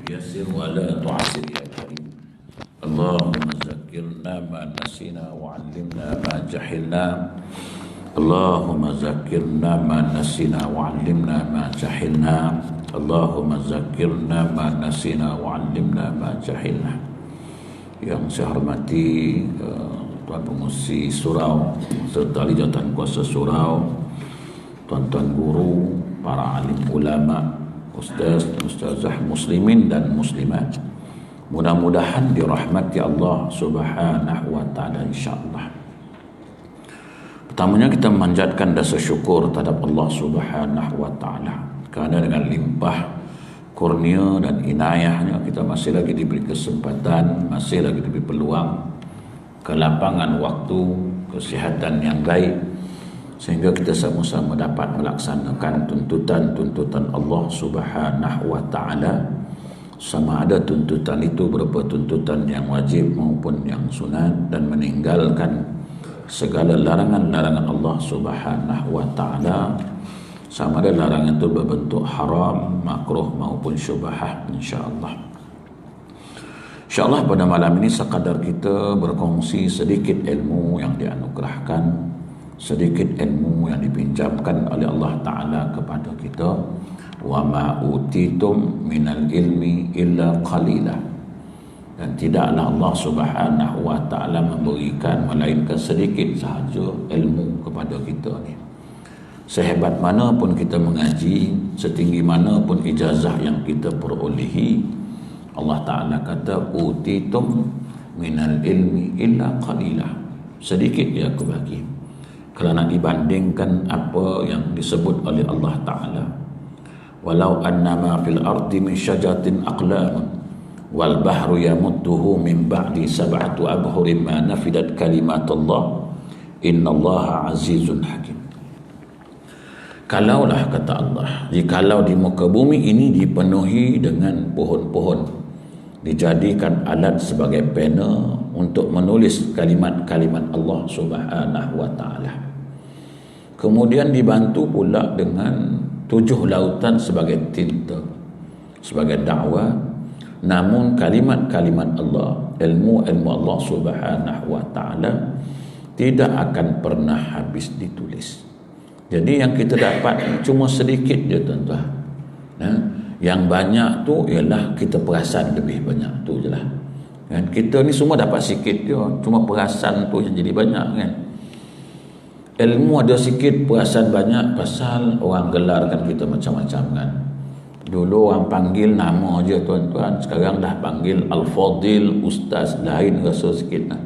يسر ولا تعسر يا كريم. اللهم ذكرنا ما نسينا وعلمنا ما جهلنا. اللهم ذكرنا ما نسينا وعلمنا ما جهلنا. اللهم ذكرنا ما نسينا وعلمنا ما جهلنا. Yang saya hormati Tuan Pengurusi Surau serta ahli jawatan kuasa Surau, tuan-tuan guru, para alim ulama, ustazah muslimin dan muslimat, mudah-mudahan dirahmati Allah Subhanahu wa taala insyaallah. Pertamanya kita memanjatkan rasa syukur terhadap Allah Subhanahu wa taala kerana dengan limpah kurnia dan inayahnya kita masih lagi diberi kesempatan, masih lagi diberi peluang, kelapangan waktu, kesihatan yang baik, sehingga kita sama-sama dapat melaksanakan tuntutan-tuntutan Allah Subhanahu wa taala, sama ada tuntutan itu berupa tuntutan yang wajib maupun yang sunat, dan meninggalkan segala larangan-larangan Allah Subhanahu wa taala, sama ada larangan itu berbentuk haram, makruh maupun syubhah, insya-Allah. InsyaAllah pada malam ini sekadar kita berkongsi sedikit ilmu yang dianugerahkan, sedikit ilmu yang dipinjamkan oleh Allah Ta'ala kepada kita. Wa ma utitum minal ilmi illa qalila. Dan tidaklah Allah Subhanahu wa Ta'ala memberikan melainkan sedikit sahaja ilmu kepada kita ni. Sehebat mana pun kita mengaji, setinggi mana pun ijazah yang kita perolehi, Allah Ta'ala kata utitum minal ilmi illa qalila. Sedikit dia aku bagi. Kalau nak dibandingkan apa yang disebut oleh Allah Ta'ala, walau annama fil ardi min syajaratin aqlamun wal bahru yamudduhu min ba'di sab'ati abhurin ma nafidat kalimatullah innallaha azizun hakim. Kalaulah, kata Allah, jikalau di muka bumi ini dipenuhi dengan pohon-pohon, dijadikan alat sebagai pena untuk menulis kalimat-kalimat Allah Subhanahu wa taala, kemudian dibantu pula dengan 7 lautan sebagai tinta, sebagai dakwah, namun kalimat-kalimat Allah, ilmu-ilmu Allah Subhanahu wa taala tidak akan pernah habis ditulis. Jadi yang kita dapat cuma sedikit je, tuan-tuan. Yang banyak tu ialah kita perasan lebih banyak tu je lah. Kan? Kita ni semua dapat sikit je, cuma perasan tu yang jadi banyak kan. Ilmu ada sikit, perasan banyak, pasal orang gelarkan kita macam-macam kan. Dulu orang panggil nama je tuan-tuan, sekarang dah panggil Al-Fadil, Ustaz, lain rasa sikit kan.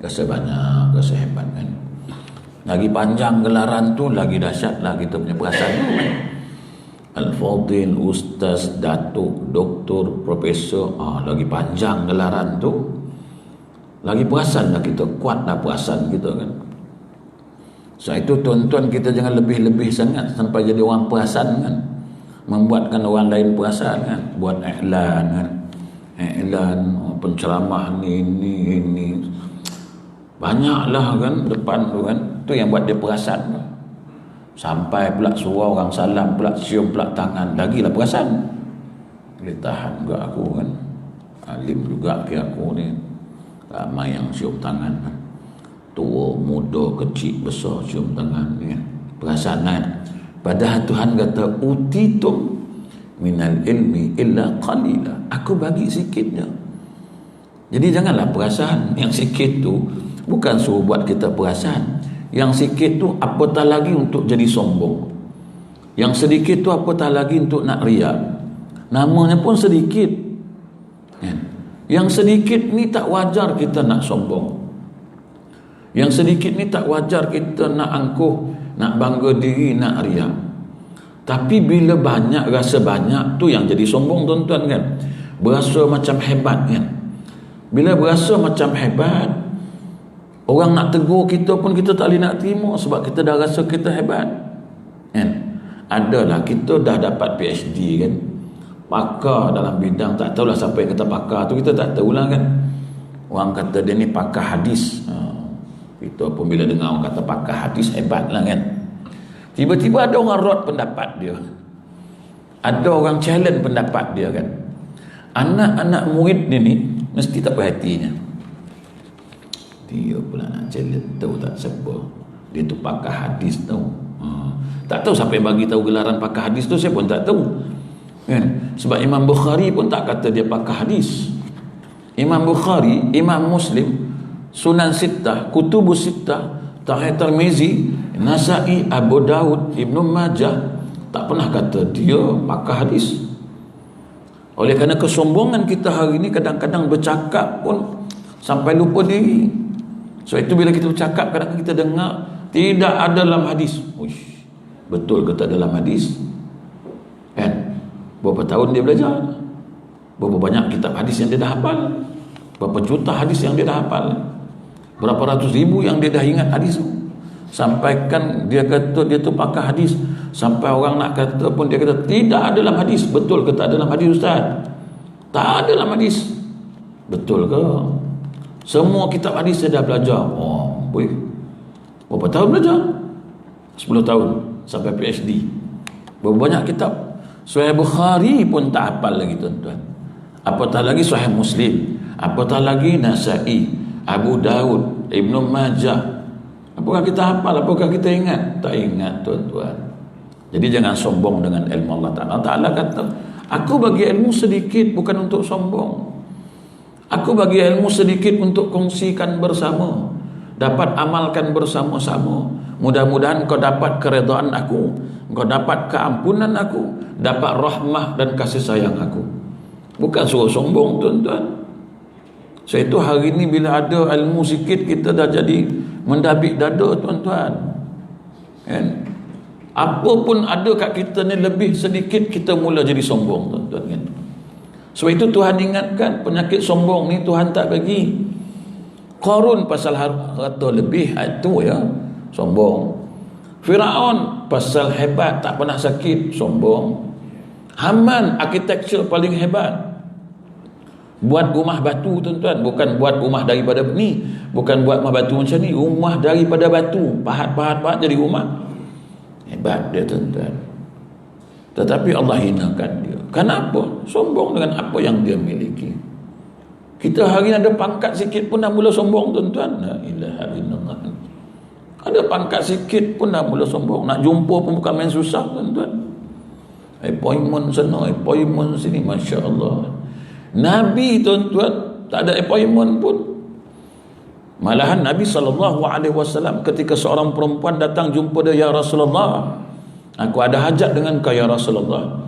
Rasa banyak, rasa hebat kan. Lagi panjang gelaran tu, lagi dahsyatlah kita punya perasaan tu kan. Al-Fadil, Ustaz, Datuk, Doktor, Profesor, lagi panjang gelaran tu, lagi perasan lah kita, kuatlah perasaan kita kan. So itu tuan-tuan, kita jangan lebih-lebih sangat sampai jadi orang perasan kan, membuatkan orang lain perasan kan, buat iklan kan, iklan penceramah ni banyaklah kan depan tu kan, tu yang buat dia perasan. Sampai pula suruh orang salam pula, cium pula tangan, lagilah perasan. Boleh tahan juga aku kan, alim juga ke aku ni, ramai yang cium tangan kan, tua, muda, kecil, besar cium tangan ni kan, perasan kan. Padahal Tuhan kata utitum minal ilmi illa qalila, aku bagi sikitnya. Jadi janganlah perasan yang sikit tu, bukan suruh buat kita perasan. Yang sikit tu apatah lagi untuk jadi sombong. Yang sedikit tu apatah lagi untuk nak riak. Namanya pun sedikit. Yang sedikit ni tak wajar kita nak sombong. Yang sedikit ni tak wajar kita nak angkuh, nak bangga diri, nak riak. Tapi bila banyak, rasa banyak tu yang jadi sombong tuan-tuan kan. Berasa macam hebat kan. Bila berasa macam hebat, orang nak tegur kita pun kita tak boleh nak terima sebab kita dah rasa kita hebat kan. Adalah kita dah dapat PhD kan, pakar dalam bidang, tak tahulah siapa yang kata pakar tu, kita tak tahulah kan. Orang kata dia ni pakar hadis, kita pun bila dengar orang kata pakar hadis, hebat lah kan. Tiba-tiba ada orang rot pendapat dia, ada orang challenge pendapat dia kan. Anak-anak murid ni mesti tak perhatinya. Dia pula nak challenge, tahu tak siapa? Dia tu pakar hadis tahu. Tak tahu siapa yang bagi tahu gelaran pakar hadis tu, saya pun tak tahu. Kan? Sebab Imam Bukhari pun tak kata dia pakar hadis. Imam Bukhari, Imam Muslim, Sunan Sittah, Kutubus Sittah, Sahih Tirmizi, Nasa'i, Abu Daud, Ibnu Majah, tak pernah kata dia pakar hadis. Oleh kerana kesombongan kita hari ini, kadang-kadang bercakap pun sampai lupa diri. So itu bila kita bercakap, kadang-kadang kita dengar tidak ada dalam hadis. Uish, betul ke tak dalam hadis? Kan? Berapa tahun dia belajar? Berapa banyak kitab hadis yang dia dah hafal? Berapa juta hadis yang dia dah hafal? Berapa ratus ribu yang dia dah ingat hadis tu? Sampaikan dia kata dia tu pakar hadis, sampai orang nak kata pun dia kata tidak ada dalam hadis. Betul ke tak ada dalam hadis, Ustaz? Tak ada dalam hadis. Betul ke? Semua kitab hadis saya dah belajar. Oh, boy. Berapa tahun belajar? 10 tahun sampai PhD. Berapa banyak kitab? Sahih Bukhari pun tak hafal lagi, tuan-tuan. Apatah lagi Sahih Muslim, apatah lagi Nasa'i, Abu Daud, Ibnu Majah. Apakah kita hafal? Apakah kita ingat? Tak ingat, tuan-tuan. Jadi jangan sombong dengan ilmu Allah Ta'ala. Allah Ta'ala kata, aku bagi ilmu sedikit bukan untuk sombong. Aku bagi ilmu sedikit untuk kongsikan bersama, dapat amalkan bersama-sama. Mudah-mudahan kau dapat keredaan aku, kau dapat keampunan aku, dapat rahmah dan kasih sayang aku. Bukan suruh sombong, tuan-tuan. So itu hari ini bila ada ilmu sikit, kita dah jadi mendabik dada, tuan-tuan. Kan? Apa pun ada kat kita ni lebih sedikit, kita mula jadi sombong, tuan-tuan. Kan? Sebab itu Tuhan ingatkan, penyakit sombong ni Tuhan tak bagi. Qarun pasal harta lebih, itu ya, sombong. Firaun pasal hebat, tak pernah sakit, sombong. Haman architecture paling hebat, buat rumah batu, tuan-tuan. Bukan buat rumah daripada ni, bukan buat rumah batu macam ni, rumah daripada batu, pahat jadi rumah. Hebat dia, tuan-tuan. Tetapi Allah hinakan dia. Kenapa? Sombong dengan apa yang dia miliki. Kita hari ini ada pangkat sikit pun dah mula sombong, tuan-tuan. La ilaha illallah. Ada pangkat sikit pun dah mula sombong. Nak jumpa pun bukan main susah, tuan-tuan. Appointment sana, appointment sini, Masya Allah. Nabi, tuan-tuan, tak ada appointment pun. Malahan Nabi SAW ketika seorang perempuan datang jumpa dia, ya Rasulullah, aku ada hajat dengan kau ya Rasulullah.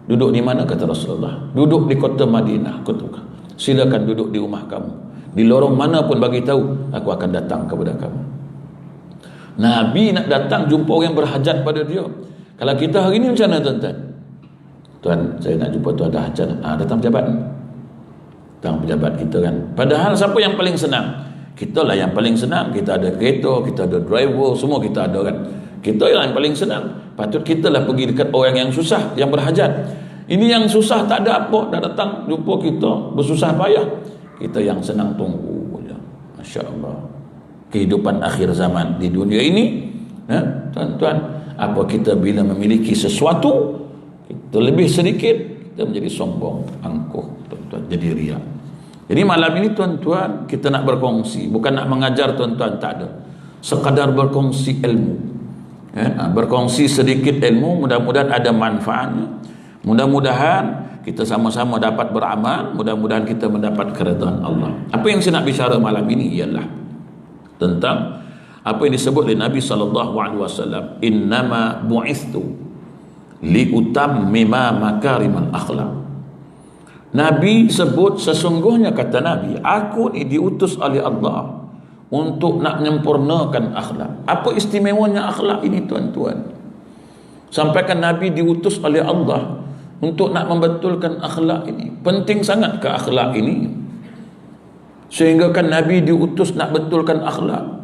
Duduk di mana, kata Rasulullah? Duduk di kota Madinah. Silakan duduk di rumah kamu. Di lorong mana pun bagi tahu, aku akan datang kepada kamu. Nabi nak datang jumpa orang yang berhajat pada dia. Kalau kita hari ini macam mana, tuan-tuan? Tuan, saya nak jumpa tuan ada hajat. Datang pejabat. Datang pejabat kita kan. Padahal siapa yang paling senang? Kita lah yang paling senang. Kita ada kereta, kita ada driver, semua kita ada kan. Kita yang paling senang. Patut kita lah pergi dekat orang yang susah, yang berhajat. Ini yang susah tak ada apa, dah datang jumpa kita, bersusah payah. Kita yang senang tunggu je. Masya Allah. Kehidupan akhir zaman di dunia ini, tuan-tuan, apa kita bila memiliki sesuatu, kita lebih sedikit, kita menjadi sombong, angkuh, tuan-tuan, jadi riak. Jadi malam ini, tuan-tuan, kita nak berkongsi, bukan nak mengajar, tuan-tuan, tak ada. Sekadar berkongsi ilmu. Berkongsi sedikit ilmu, mudah-mudahan ada manfaatnya. Mudah-mudahan kita sama-sama dapat beramal, mudah-mudahan kita mendapat keridhaan Allah. Apa yang saya nak bicara malam ini ialah tentang apa yang disebut oleh Nabi SAW, innama bu'ithtu liutammima makarimal akhlak. Nabi sebut, sesungguhnya kata Nabi, aku ni diutus oleh Allah untuk nak menyempurnakan akhlak. Apa istimewanya akhlak ini, tuan-tuan? Sampaikan Nabi diutus oleh Allah untuk nak membetulkan akhlak ini. Penting sangat ke akhlak ini? Sehingga kan Nabi diutus nak betulkan akhlak.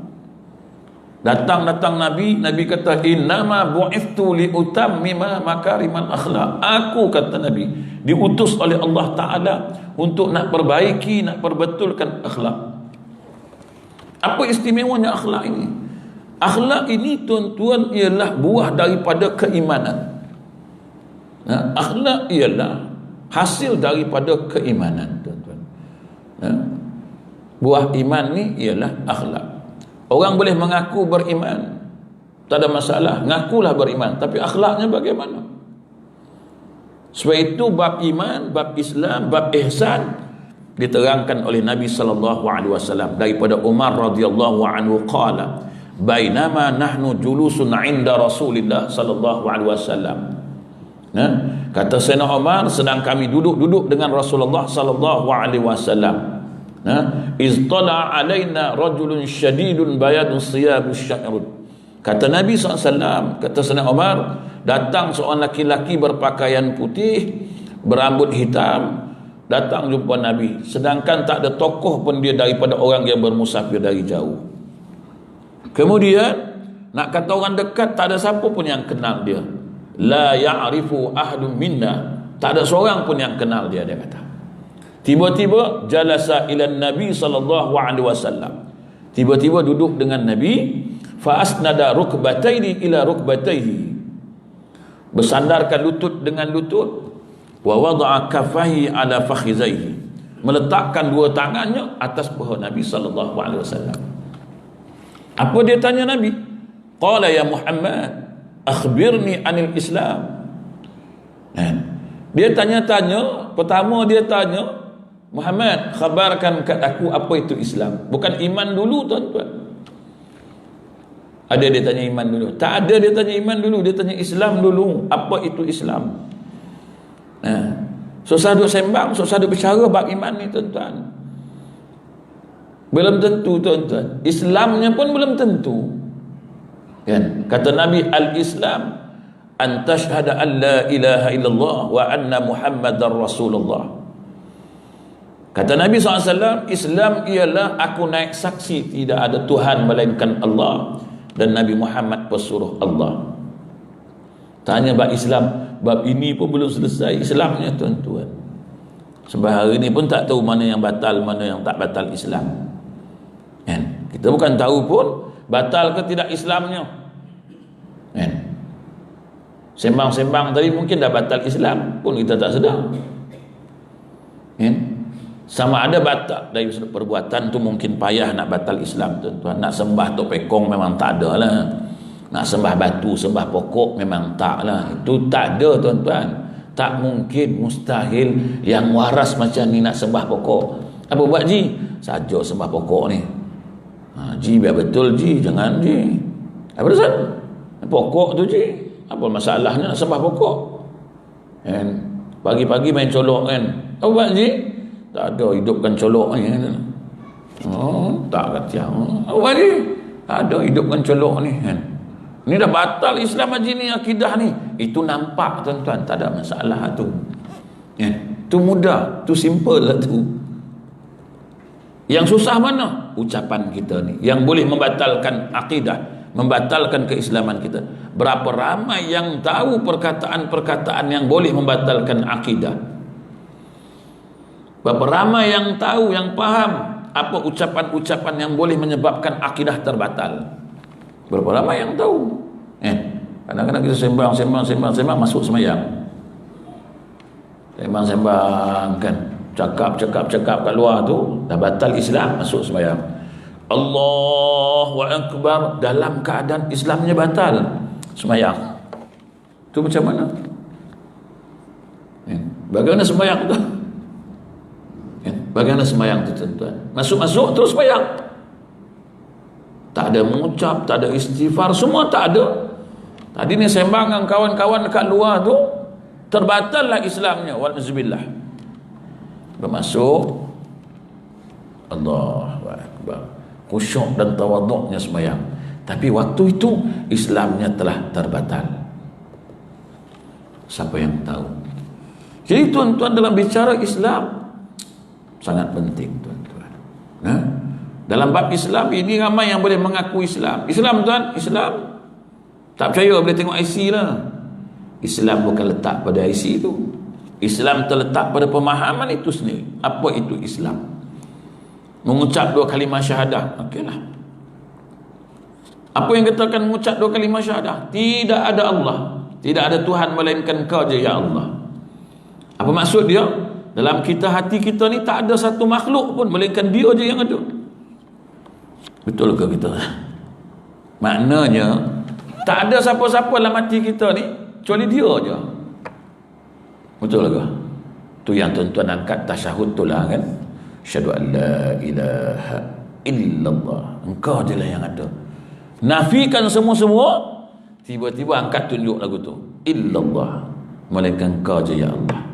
Datang Nabi kata, innama bu'ithtu liutammima makarimal akhlak. Aku, kata Nabi, diutus oleh Allah Ta'ala untuk nak perbaiki, nak perbetulkan akhlak. Apa istimewanya akhlak ini? Akhlak ini, tuan-tuan, ialah buah daripada keimanan. Akhlak ialah hasil daripada keimanan, tuan-tuan. Buah iman ni ialah akhlak. Orang boleh mengaku beriman, tak ada masalah, ngakulah beriman, tapi akhlaknya bagaimana? Sebab itu bab iman, bab Islam, bab ihsan diterangkan oleh Nabi sallallahu alaihi wasallam daripada Umar radhiyallahu anhu qala bainama nahnu julusun 'inda Rasulillah sallallahu alaihi wasallam. Kata Sayyidina Umar, sedang kami duduk dengan Rasulullah sallallahu alaihi wasallam. Iztala alaina rajulun syadidun bayadun siyabus sya'rud. Kata Nabi SAW, kata Sayyidina Umar, datang seorang laki-laki berpakaian putih, berambut hitam, datang jumpa Nabi, sedangkan tak ada tokoh pun dia daripada orang yang bermusafir dari jauh. Kemudian nak kata orang dekat, tak ada siapa pun yang kenal dia. La ya'rifu ahadun minna, tak ada seorang pun yang kenal dia, dia kata. Tiba-tiba jalasa ila Nabi sallallahu alaihi wasallam, tiba-tiba duduk dengan Nabi, fa asnada rukbatayhi ila rukbatayhi, bersandarkan lutut dengan lutut, wa wada'a kaffayhi ala fakhizaihi, meletakkan dua tangannya atas paha Nabi sallallahu alaihi wasallam. Apa dia tanya Nabi? Qala ya Muhammad akhbirni anil Islam. Dia tanya-tanya, pertama dia tanya, Muhammad, khabarkan kat aku apa itu Islam. Bukan iman dulu, tuan-tuan. Ada dia tanya iman dulu? Tak ada dia tanya iman dulu, dia tanya Islam dulu. Apa itu Islam? Susah duk sembang, susah duk bicara bab iman ni, tuan-tuan. Belum tentu, tuan-tuan. Islamnya pun belum tentu. Kan? Kata Nabi, al-Islam an tashhada an la ilaha illallah wa anna Muhammadar Rasulullah. Kata Nabi SAW, Islam ialah aku naik saksi tidak ada Tuhan melainkan Allah dan Nabi Muhammad pesuruh Allah. Tanya bab Islam, bab ini pun belum selesai Islamnya, tuan-tuan. Sebab hari ini pun tak tahu mana yang batal, mana yang tak batal Islam. Kan? Kita bukan tahu pun batal ke tidak Islamnya. Kan? Sembang-sembang tadi mungkin dah batal Islam pun kita tak sedar. Kan? Sama ada batal dari perbuatan tu, mungkin payah nak batal Islam, tuan-tuan. Nak sembah tok pekong memang tak ada lah. Nak sembah batu, sembah pokok memang tak lah. Itu tak ada, tuan-tuan. Tak mungkin, mustahil yang waras macam ni nak sembah pokok. Apa buat Ji? Saja sembah pokok ni. Ji biar betul Ji, jangan Ji. Apa dasar? Pokok tu Ji. Apa masalahnya nak sembah pokok? Kan? Pagi-pagi main colok kan. Apa buat Ji? Tak ada, hidupkan colok ni. Tak kata. Apa ni? Tak ada, hidupkan colok ni kan. Ni dah batal Islam haji ni, akidah ni. Itu nampak, tuan-tuan, tak ada masalah tu. Ya, tu mudah, tu simple lah tu. Yang susah mana? Ucapan kita ni, yang boleh membatalkan akidah, membatalkan keislaman kita. Berapa ramai yang tahu perkataan-perkataan yang boleh membatalkan akidah. Berapa ramai yang tahu, yang faham apa ucapan-ucapan yang boleh menyebabkan akidah terbatal. Berapa ramai yang tahu? Kadang-kadang kita sembang masuk semayang. Sembang kan, cakap kat luar tu dah batal Islam, masuk semayang. Allahu Akbar, dalam keadaan Islamnya batal, semayang. Tu macam mana? Bagaimana semayang tu? Bagaimana semayang tu, tuan-tuan? Masuk-masuk terus semayang. Tak ada mengucap, tak ada istighfar, semua tak ada. Tadi ni sembang dengan kawan-kawan dekat luar tu, terbatal lah Islamnya. Wal'azubillah. Bermasuk, Allahu Akbar, khusyuk dan tawaduknya semayang. Tapi waktu itu Islamnya telah terbatal. Siapa yang tahu? Jadi tuan-tuan, dalam bicara Islam sangat penting, tuan-tuan. Dalam bab Islam ini ramai yang boleh mengaku Islam. Islam, tuan, Islam. Tak percaya boleh tengok IC lah. Islam bukan letak pada IC itu. Islam terletak pada pemahaman itu sendiri. Apa itu Islam? Mengucap dua kalimah syahadah. Okeylah. Apa yang katakan mengucap dua kalimah syahadah? Tidak ada Allah, tidak ada Tuhan melainkan Kau je ya Allah. Apa maksud dia? Dalam hati kita ni tak ada satu makhluk pun, melainkan dia je yang ada. Betul ke kita? Maknanya tak ada siapa-siapa dalam hati kita ni kecuali dia je. Betul ke? Tu yang tuan-tuan angkat tasyahud tu lah kan. Asyhadu an la ilaha illallah. Engkau je lah yang ada. Nafikan semua-semua, tiba-tiba angkat tunjuk lagu tu. Illallah. Melainkan engkau je ya Allah.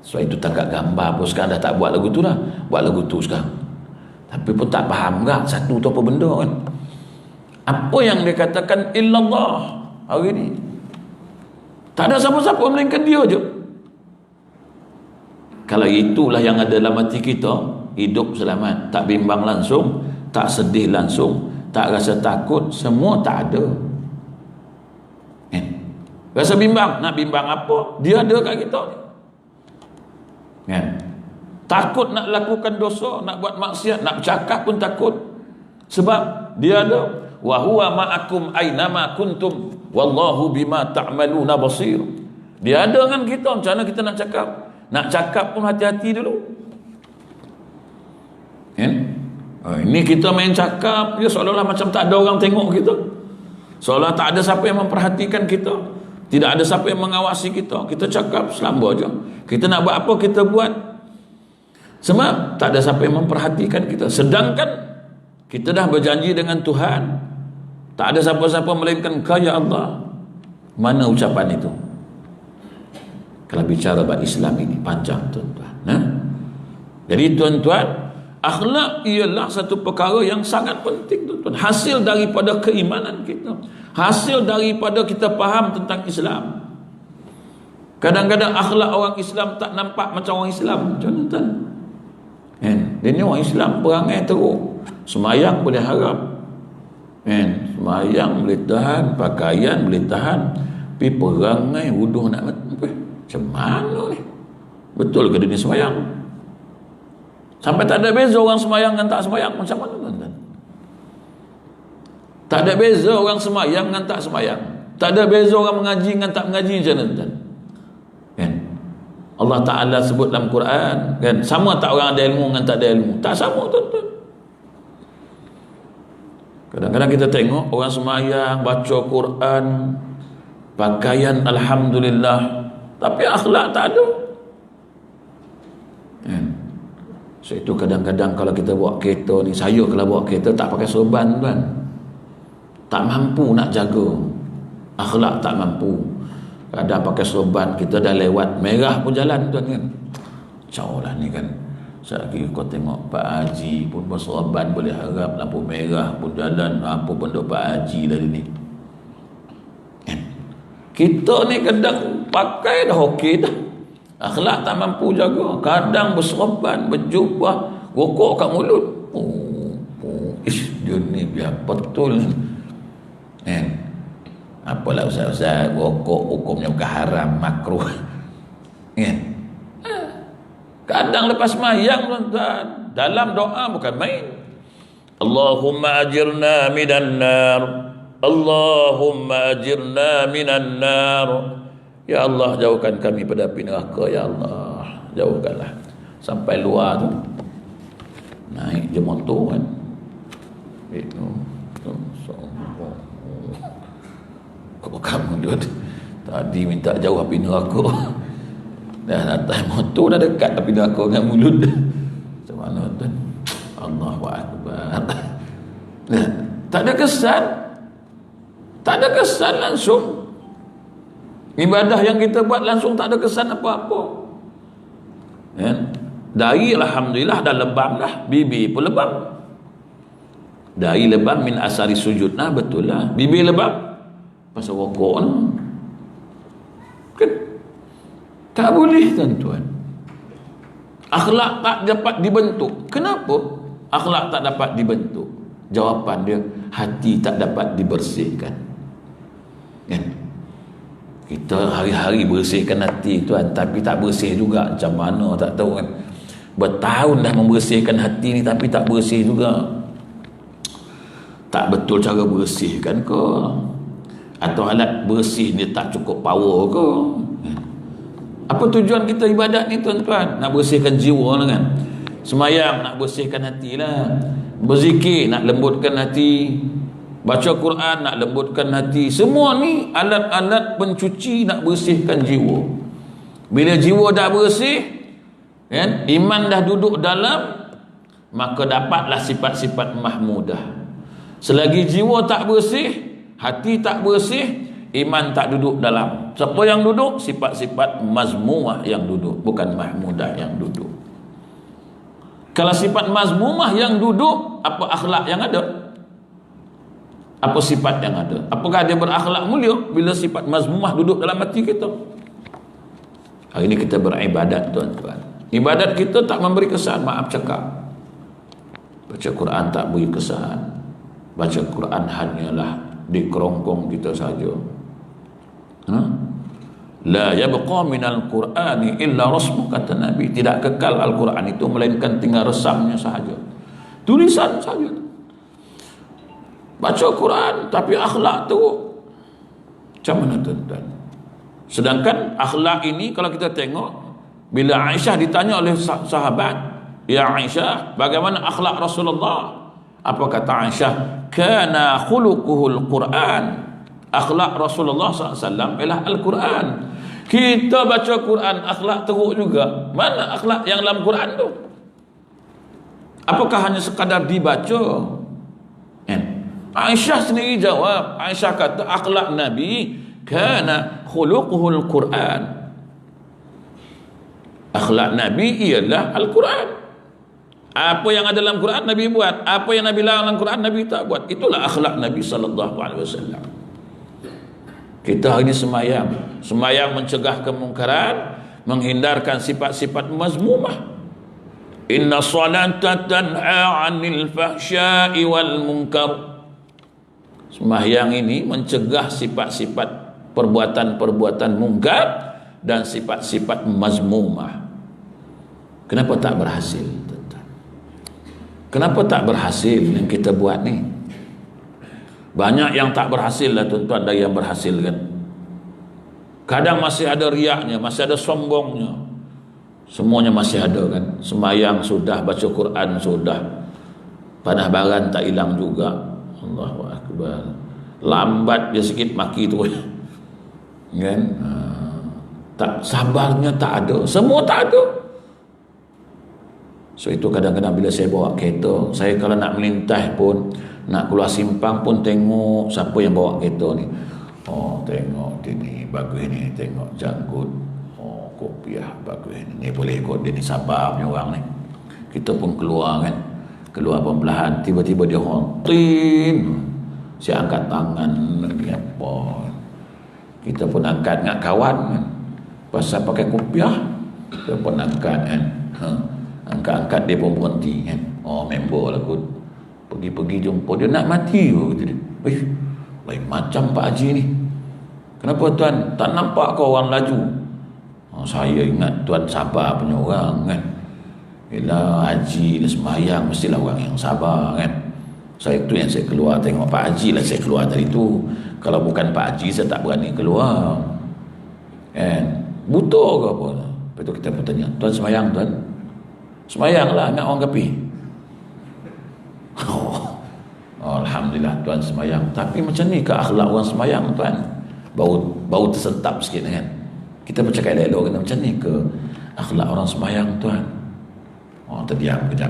Sebab itu tangkap gambar pun sekarang dah tak buat lagu tu dah. Buat lagu tu sekarang. Tapi pun tak faham tak satu tu apa benda kan. Apa yang dia katakan illallah hari ni? Tak ada siapa-siapa melainkan dia je. Kalau itulah yang ada dalam hati kita, hidup selamat, tak bimbang langsung, tak sedih langsung, tak rasa takut, semua tak ada. Rasa bimbang, nak bimbang apa? Dia ada kat kita ni. Takut nak lakukan dosa, nak buat maksiat, nak bercakap pun takut. Sebab dia ada. Wa huwa ma'akum aynama kuntum wallahu bima ta'maluna basir. Dia ada dengan kita. Macam mana kita nak cakap? Nak cakap pun hati-hati dulu. Ini kita main cakap, ya seolah-olah macam tak ada orang tengok kita. Seolah tak ada siapa yang memperhatikan kita. Tidak ada siapa yang mengawasi kita. Kita cakap selamba je. Kita nak buat apa kita buat. Sebab tak ada siapa yang memperhatikan kita. Sedangkan kita dah berjanji dengan Tuhan, tak ada siapa-siapa melainkan Kau ya Allah. Mana ucapan itu? Kalau bicara bab Islam ini panjang tuan-tuan. Jadi tuan-tuan, akhlak ialah satu perkara yang sangat penting tuan-tuan. Hasil daripada keimanan kita, hasil daripada kita faham tentang Islam. Kadang-kadang akhlak orang Islam tak nampak macam orang Islam. Tuan-tuan, dia ni orang Islam perangai teruk, semayang boleh harap, semayang boleh tahan, pakaian boleh tahan, tapi perangai wuduh nak mati. Macam mana ni? Betul ke dia ni semayang? Sampai tak ada beza orang semayang dan tak semayang. Macam mana tuan-tuan? Tak ada beza orang semayang dan tak semayang. Tak ada beza orang mengaji dan tak mengaji. Macam mana tuan-tuan? Allah Ta'ala sebut dalam Quran kan, sama tak orang ada ilmu dengan tak ada ilmu? Tak sama tuan-tuan. Kadang-kadang kita tengok orang semayang, baca Quran, pakaian alhamdulillah, tapi akhlak tak ada. So itu kadang-kadang kalau kita bawa kereta ni, saya kalau bawa kereta tak pakai sorban kan, tak mampu nak jaga akhlak, tak mampu. Kadang pakai sorban, kita dah lewat merah pun jalan tuan kan. Jauh lah ni kan. Sekali kau tengok Pak Haji pun bersorban boleh harap, lampu merah pun jalan, apa benda Pak Haji lah ni. Kita ni kadang pakai dah okey dah, akhlak tak mampu jaga. Kadang bersorban, berjubah, rokok kat mulut. Dia ni biar betul. Apalah ustaz-ustaz, rokok hukumnya bukan haram, makruh. Kadang lepas mayang tuan-tuan, dalam doa bukan main. Allahumma ajirna minan nar, Allahumma ajirna minan nar. Ya Allah, jauhkan kami pada api neraka. Ya Allah, jauhkanlah. Sampai luar tu naik je motor kan, itu kau kamu dia tadi minta jauh api neraka, dah atas motor dah dekat api neraka dengan mulut. Macam mana tuan? Allahu Akbar. Tak ada kesan, tak ada kesan langsung. Ibadah yang kita buat langsung tak ada kesan apa-apa. Dari alhamdulillah dah lebam lah, bibi pun lebam. Dari lebam min asari sujud. Nah betul lah, bibi lebam pasal rokok kan. Tak boleh tuan-tuan. Akhlak tak dapat dibentuk. Kenapa akhlak tak dapat dibentuk? Jawapan dia, hati tak dapat dibersihkan kan. Kita hari-hari bersihkan hati tuan, tapi tak bersih juga. Macam mana tak tahu kan. Bertahun dah membersihkan hati ni, tapi tak bersih juga. Tak betul cara bersihkan ke? Atau alat bersih ni tak cukup power ke? Apa tujuan kita ibadat ni tuan-tuan? Nak bersihkan jiwa lah kan. Semayang nak bersihkan hati lah. Berzikir nak lembutkan hati. Baca Quran nak lembutkan hati. Semua ni alat-alat pencuci nak bersihkan jiwa. Bila jiwa dah bersih, kan, iman dah duduk dalam, maka dapatlah sifat-sifat mahmudah. Selagi jiwa tak bersih, hati tak bersih, iman tak duduk dalam. Siapa yang duduk? Sifat-sifat mazmumah yang duduk, bukan mahmudah yang duduk. Kalau sifat mazmumah yang duduk, apa akhlak yang ada? Apa sifat yang ada? Apakah dia berakhlak mulia bila sifat mazmumah duduk dalam hati kita? Hari ini kita beribadat tuan-tuan. Ibadat kita tak memberi kesan, maaf cakap. Baca Quran tak beri kesan. Baca Quran hanyalah di kerongkong kita saja. La yabqa minal Qur'ani illa rasmu, kata Nabi. Tidak kekal Al-Quran itu melainkan tinggal resamnya sahaja, tulisan saja. Baca Quran tapi akhlak tu macam mana tuan-tuan? Sedangkan akhlak ini kalau kita tengok, bila Aisyah ditanya oleh sahabat, ya Aisyah, bagaimana akhlak Rasulullah? Apa kata Aisyah? Kana khuluquhul Quran. Akhlak Rasulullah SAW ialah Al-Quran. Kita baca Quran, akhlak teruk juga. Mana akhlak yang dalam Quran tu? Apakah hanya sekadar dibaca? Aisyah sendiri jawab. Aisyah kata akhlak Nabi kana khuluquhul Quran. Akhlak Nabi ialah Al-Quran. Apa yang ada dalam Quran Nabi buat, apa yang Nabi larang dalam Quran Nabi tak buat. Itulah akhlak Nabi SAW. Kita hari ini semayang mencegah kemungkaran, menghindarkan sifat-sifat mazmumah. Inna salata tanha 'anil fahsya'i wal munkar. Sembahyang ini mencegah sifat-sifat perbuatan-perbuatan mungkar dan sifat-sifat mazmumah. Kenapa tak berhasil? Kenapa tak berhasil yang kita buat ni? Banyak yang tak berhasil lah tuan-tuan dari yang berhasil kan. Kadang masih ada riaknya, masih ada sombongnya. Semuanya masih ada kan. Sembahyang sudah, baca Quran sudah, panah baran tak hilang juga. Allahu Akbar. Lambat dia sikit maki tu kan. Tak sabarnya tak ada. Semua tak ada. So itu kadang-kadang bila saya bawa kereta, saya kalau nak melintas pun, nak keluar simpang pun tengok siapa yang bawa kereta ni. Oh, tengok dia ni bagus ni, tengok janggut. Oh, kopiah bagus ni. Ni boleh ikut dia ni, sabar punya orang ni. Kita pun keluar kan. Keluar perlahan, tiba-tiba dia hontin. Saya angkat tangan lagi apa. Kita pun angkat dengan kawan kan. Pasal pakai kopiah, kita pun angkat kan. Angkat-angkat dia pun berhenti kan. Oh, member lah kot. Pergi-pergi jumpa dia, nak mati ke kata dia. Lain macam Pak Haji ni. Kenapa tuan? Tak nampak kau orang laju? Oh, saya ingat tuan sabar punya orang kan. Bila haji dan sembahyang mestilah orang yang sabar kan. Saya tu yang saya keluar tengok Pak Haji lah, saya keluar tadi tu. Kalau bukan Pak Haji saya tak berani keluar kan. Buta ke apa? Lepas tu kita pun tanya, tuan sembahyang tuan? Sembahyang lah nak orang kapi. Oh, alhamdulillah tuan sembahyang. Tapi macam ni ke akhlak orang sembahyang tuan? Bau tersentap sikit kan. Kita bercakap elok-elok kata macam ni ke akhlak orang sembahyang tuan? Oh, terdiam kejap.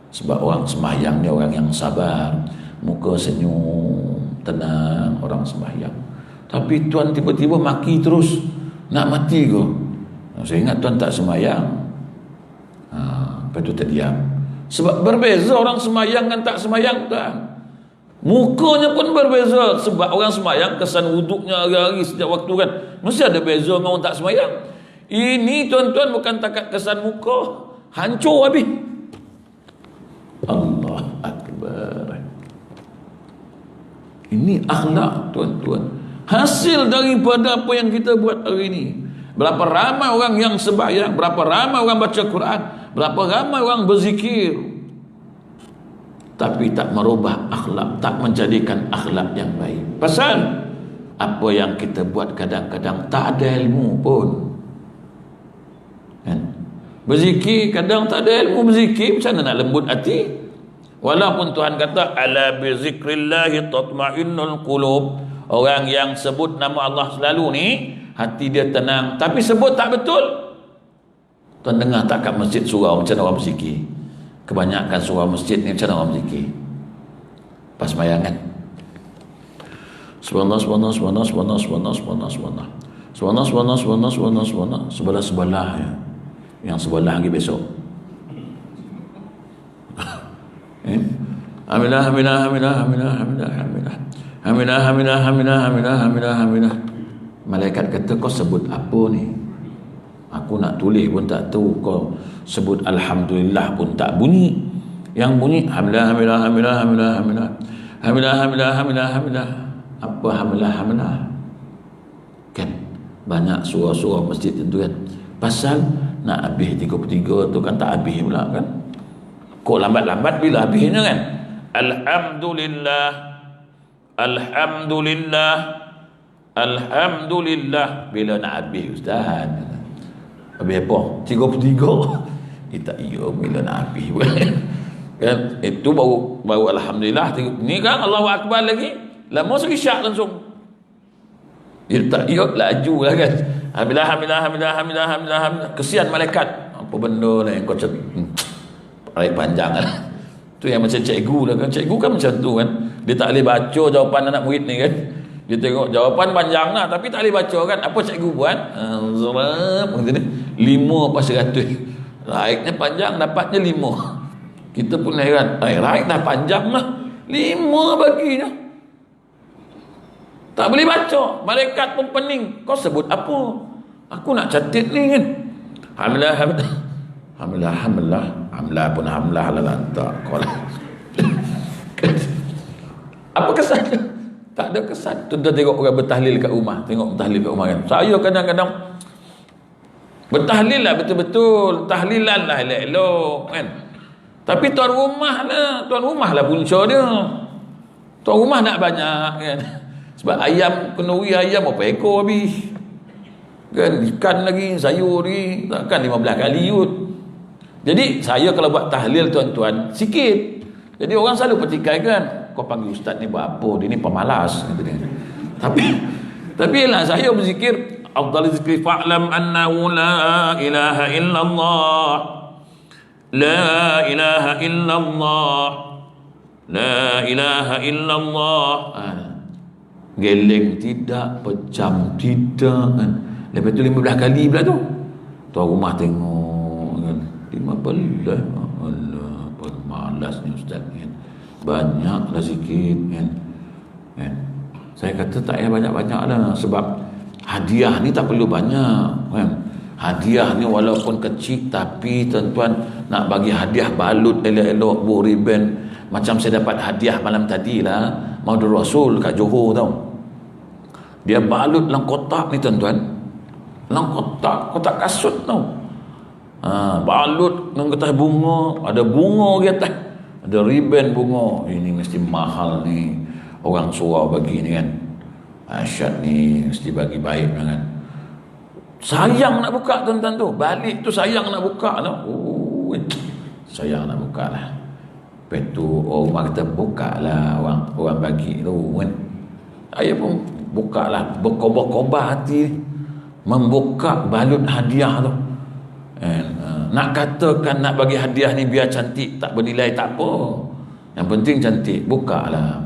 Sebab orang sembahyang ni orang yang sabar, muka senyum, tenang, orang sembahyang. Tapi tuan tiba-tiba maki terus, nak mati ke? Saya ingat tuan tak sembahyang. Lepas tu terdiam. Sebab berbeza orang sembahyang dan tak sembahyang tuan. Mukanya pun berbeza. Sebab orang sembahyang kesan wuduknya hari-hari setiap waktu kan, mesti ada beza dengan orang tak sembahyang. Ini tuan-tuan bukan takat kesan muka, hancur habis. Allah Akbar. Ini akhlak tuan-tuan, hasil daripada apa yang kita buat hari ini. Berapa ramai orang yang sembahyang, berapa ramai orang baca Quran, berapa ramai orang berzikir, tapi tak merubah akhlak, tak menjadikan akhlak yang baik. Pasal apa yang kita buat kadang-kadang tak ada ilmu pun. Berzikir kadang tak ada ilmu berzikir, macam mana nak lembut hati? Walaupun Tuhan kata ala bi zikrillahi tatma'innul qulub, orang yang sebut nama Allah selalu ni hati dia tenang, tapi sebut tak betul. Tuan dengar tak kat masjid surau macam orang berzikir? Kebanyakan surau masjid ni macam orang berzikir pas sembahyang kan? Subhanallah, subhanallah, subhanallah, subhanallah, subhanallah, subhanallah, subhanallah, subhanallah, subhanallah, subhanallah, subhanallah, subhanallah, sebelah-sebelah ya. Yang sebelah lagi besok. Hamidah, hamidah, hamidah, hamidah, hamidah, hamidah, hamidah, hamidah, hamidah, hamidah, hamidah, hamidah. Malaikat kata, kau sebut apa ni? Aku nak tulis pun tak tahu. Kau sebut alhamdulillah pun tak bunyi. Yang bunyi hamidah, hamidah, hamidah, hamidah, hamidah, hamidah, hamidah, hamidah, hamidah. Apa hamidah, hamidah? Kan banyak surah-surah masjid itu kan, pasal nak habis 33 tu kan tak habis pula kan. Kok lambat-lambat bila habisnya kan? Alhamdulillah, alhamdulillah, alhamdulillah. Bila nak habis ustaz? Habis apa? 33. Kita iya bila nak habis kan? Itu baru alhamdulillah. Ni kan Allahu Akbar lagi. Lama sekali syak langsung. Dia tak iya laju lah kan. Hamidah, hamidah, hamidah, hamidah, hamidah, hamidah. Kesian malaikat. Apa benda ni kau cakap raih panjang kan. Tu yang macam cikgu lah kan. Cikgu kan macam tu kan. Dia tak boleh baca jawapan anak murid ni kan. Dia tengok jawapan panjang lah tapi tak boleh baca kan. Apa cikgu buat? Macam ni 5 pas 100. Raihnya panjang dapatnya 5. Kita pun heran. Raih dah panjang lah 5 baginya. Tak boleh baca. Malaikat pun pening. Kau sebut apa? Aku nak catat ni kan. Hamlah, hamlah, hamlah, hamlah, hamlah pun hamlah lah lantak. Kau lah. Apa kesan? Tak ada kesan. Tuan-tuan tengok orang bertahlil kat rumah. Tengok bertahlil kat rumah kan. Saya kadang-kadang bertahlil lah betul-betul. Tahlilan lah elok-elok kan. Tapi tuan rumah lah punca dia. Tuan rumah nak banyak kan. Sebab ayam, kenduri ayam berapa ekor habis kan, ikan lagi, sayur lagi, takkan 15 kali kot. Jadi saya kalau buat tahlil tuan-tuan sikit, jadi orang selalu petikai kan, kau panggil ustaz ni buat apa, dia ni pemalas gitu dia. Tapi lah saya berzikir afdal zikri fa'lam annahu la ilaha illallah, la ilaha illallah, la ilaha illallah. Geleng tidak, pejam tidak kan. Lepas tu 15 kali pula tu. Tuan rumah tengok kan. 15. Allah, pemalas ni ustaz kan. Banyaklah sikit kan. Saya kata tak payah banyak-banyak lah. Sebab hadiah ni tak perlu banyak kan. Hadiah ni walaupun kecil, tapi tuan-tuan nak bagi hadiah balut elok-elok, buah ribbon. Macam saya dapat hadiah malam tadi lah, Maudul Rasul kat Johor tau. Dia balut dalam kotak ni tuan-tuan. Dalam kotak kasut tau. Balut dengan kertas bunga. Ada bunga di atas. Ada ribbon bunga. Ini mesti mahal ni. Orang surau bagi ni kan. Asyad ni mesti bagi baik kan. Sayang nak buka tuan-tuan tu. Balik tu sayang nak buka tu. Sayang nak buka lah. Lepas tu orang kata buka lah orang bagi tu kan. Saya pun buka lah, berkobar-kobar hati membuka balut hadiah tu. Nak katakan nak bagi hadiah ni biar cantik tak bernilai tak apa, yang penting cantik. Buka lah,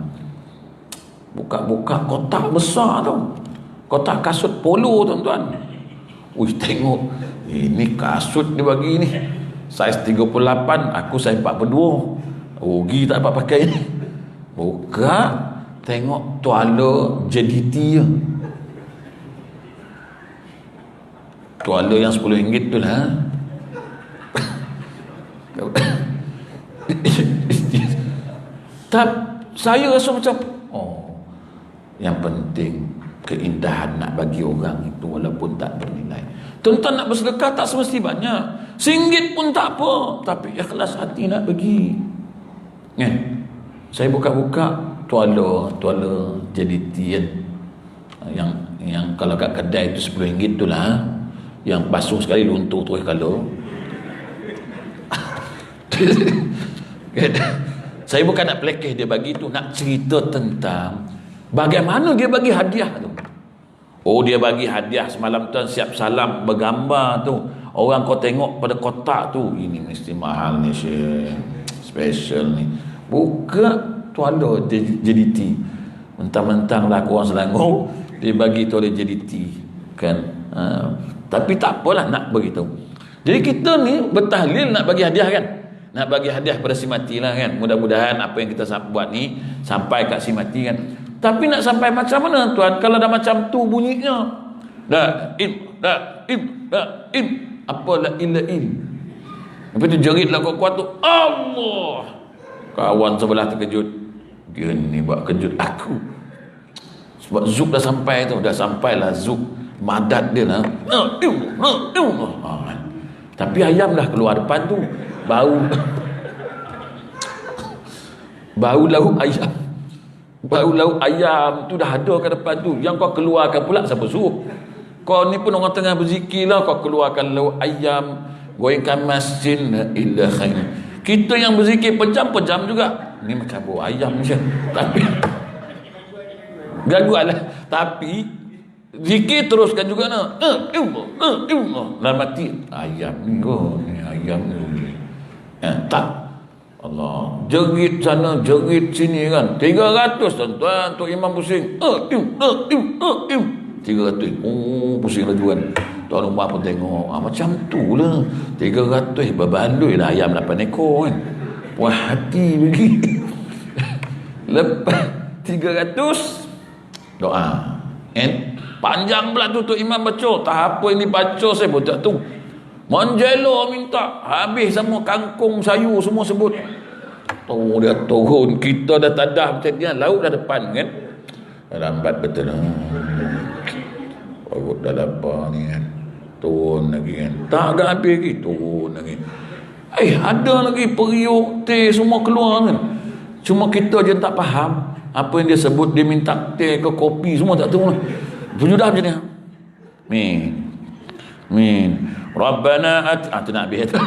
buka kotak besar tu, kotak kasut polo tuan-tuan. Tengok ini kasut dia bagi ni saiz 38, aku saiz 42. Rugi tak dapat pakai ni. Buka, tengok tuala JDT je. Tuala yang RM10 tu lah. Saya rasa macam yang penting keindahan nak bagi orang itu walaupun tak bernilai. Tuan-tuan nak bersedekah tak semesti banyak, RM1 pun tak apa, tapi ikhlas hati nak bagi kan. Saya buka-buka tuala JDT kan, yang kalau kat kedai tu RM10 tu lah, yang basuh sekali luntur terus kalau Saya bukan nak pelekeh dia bagi tu, nak cerita tentang bagaimana dia bagi hadiah tu. Oh, dia bagi hadiah semalam tuan siap salam bergambar tu. Orang kau tengok pada kotak tu, ini mesti mahal ni Syekh, special ni. Buka tu ada JDT. Mentang-mentang lah orang Selangor, dia bagi tu oleh JDT kan. Tapi tak apalah nak beritahu. Jadi kita ni bertahlil nak bagi hadiah kan. Nak bagi hadiah pada si mati lah kan. Mudah-mudahan apa yang kita buat ni sampai kat si mati kan. Tapi nak sampai macam mana tuan? Kalau dah macam tu bunyinya, la im apa la illa im. Lepas tu jerit lah kuat-kuat tu, Allah. Kawan sebelah terkejut. Dia ni buat kejut aku. Sebab Zuk dah sampai tu. Dah sampai lah Zuk. Madat dia lah. Tapi ayam dah keluar depan tu. Bau lauk ayam. Bau lauk ayam tu dah ada kat depan tu. Yang kau keluarkan pula siapa suruh? Kau ni pun orang tengah berzikir lah, kau keluarkan lauk ayam, gorengkan masin illa khair. Kita yang berzikir pejam-pejam juga. Ni macam bau ayam je. Tapi gangguan lah. Tapi zikir teruskan juga nak. Dalam mati ayam ni, ayam ni. Tak. Allah. Jerit sana, jerit sini kan. 300 tuan-tuan. Tok Imam pusing. 300. Oh, pusing lagi kan. Tuan rumah pun tengok. Macam tu lah. 300. Berbaloi lah ayam 8 ekor kan. Puas hati pergi. Lepas 300 doa. Panjang pula tu Tok Imam baca. Tak apa ini baca saya pun tak tahu. Menjelo minta. Habis semua kangkung sayur semua sebut. Tahu dia turun. Kita dah tadah macam dia. Laut dah depan kan. Lambat betul. Perut dah lapar ni kan. Turun lagi kan. Tak agak habis lagi. Turun lagi. Ada lagi periuk, teh semua keluar kan. Cuma kita je tak faham. Apa yang dia sebut. Dia minta teh ke kopi semua tak tahu lah. Bunyi dah macam ni. Min. Rabbana tu nak habis tu.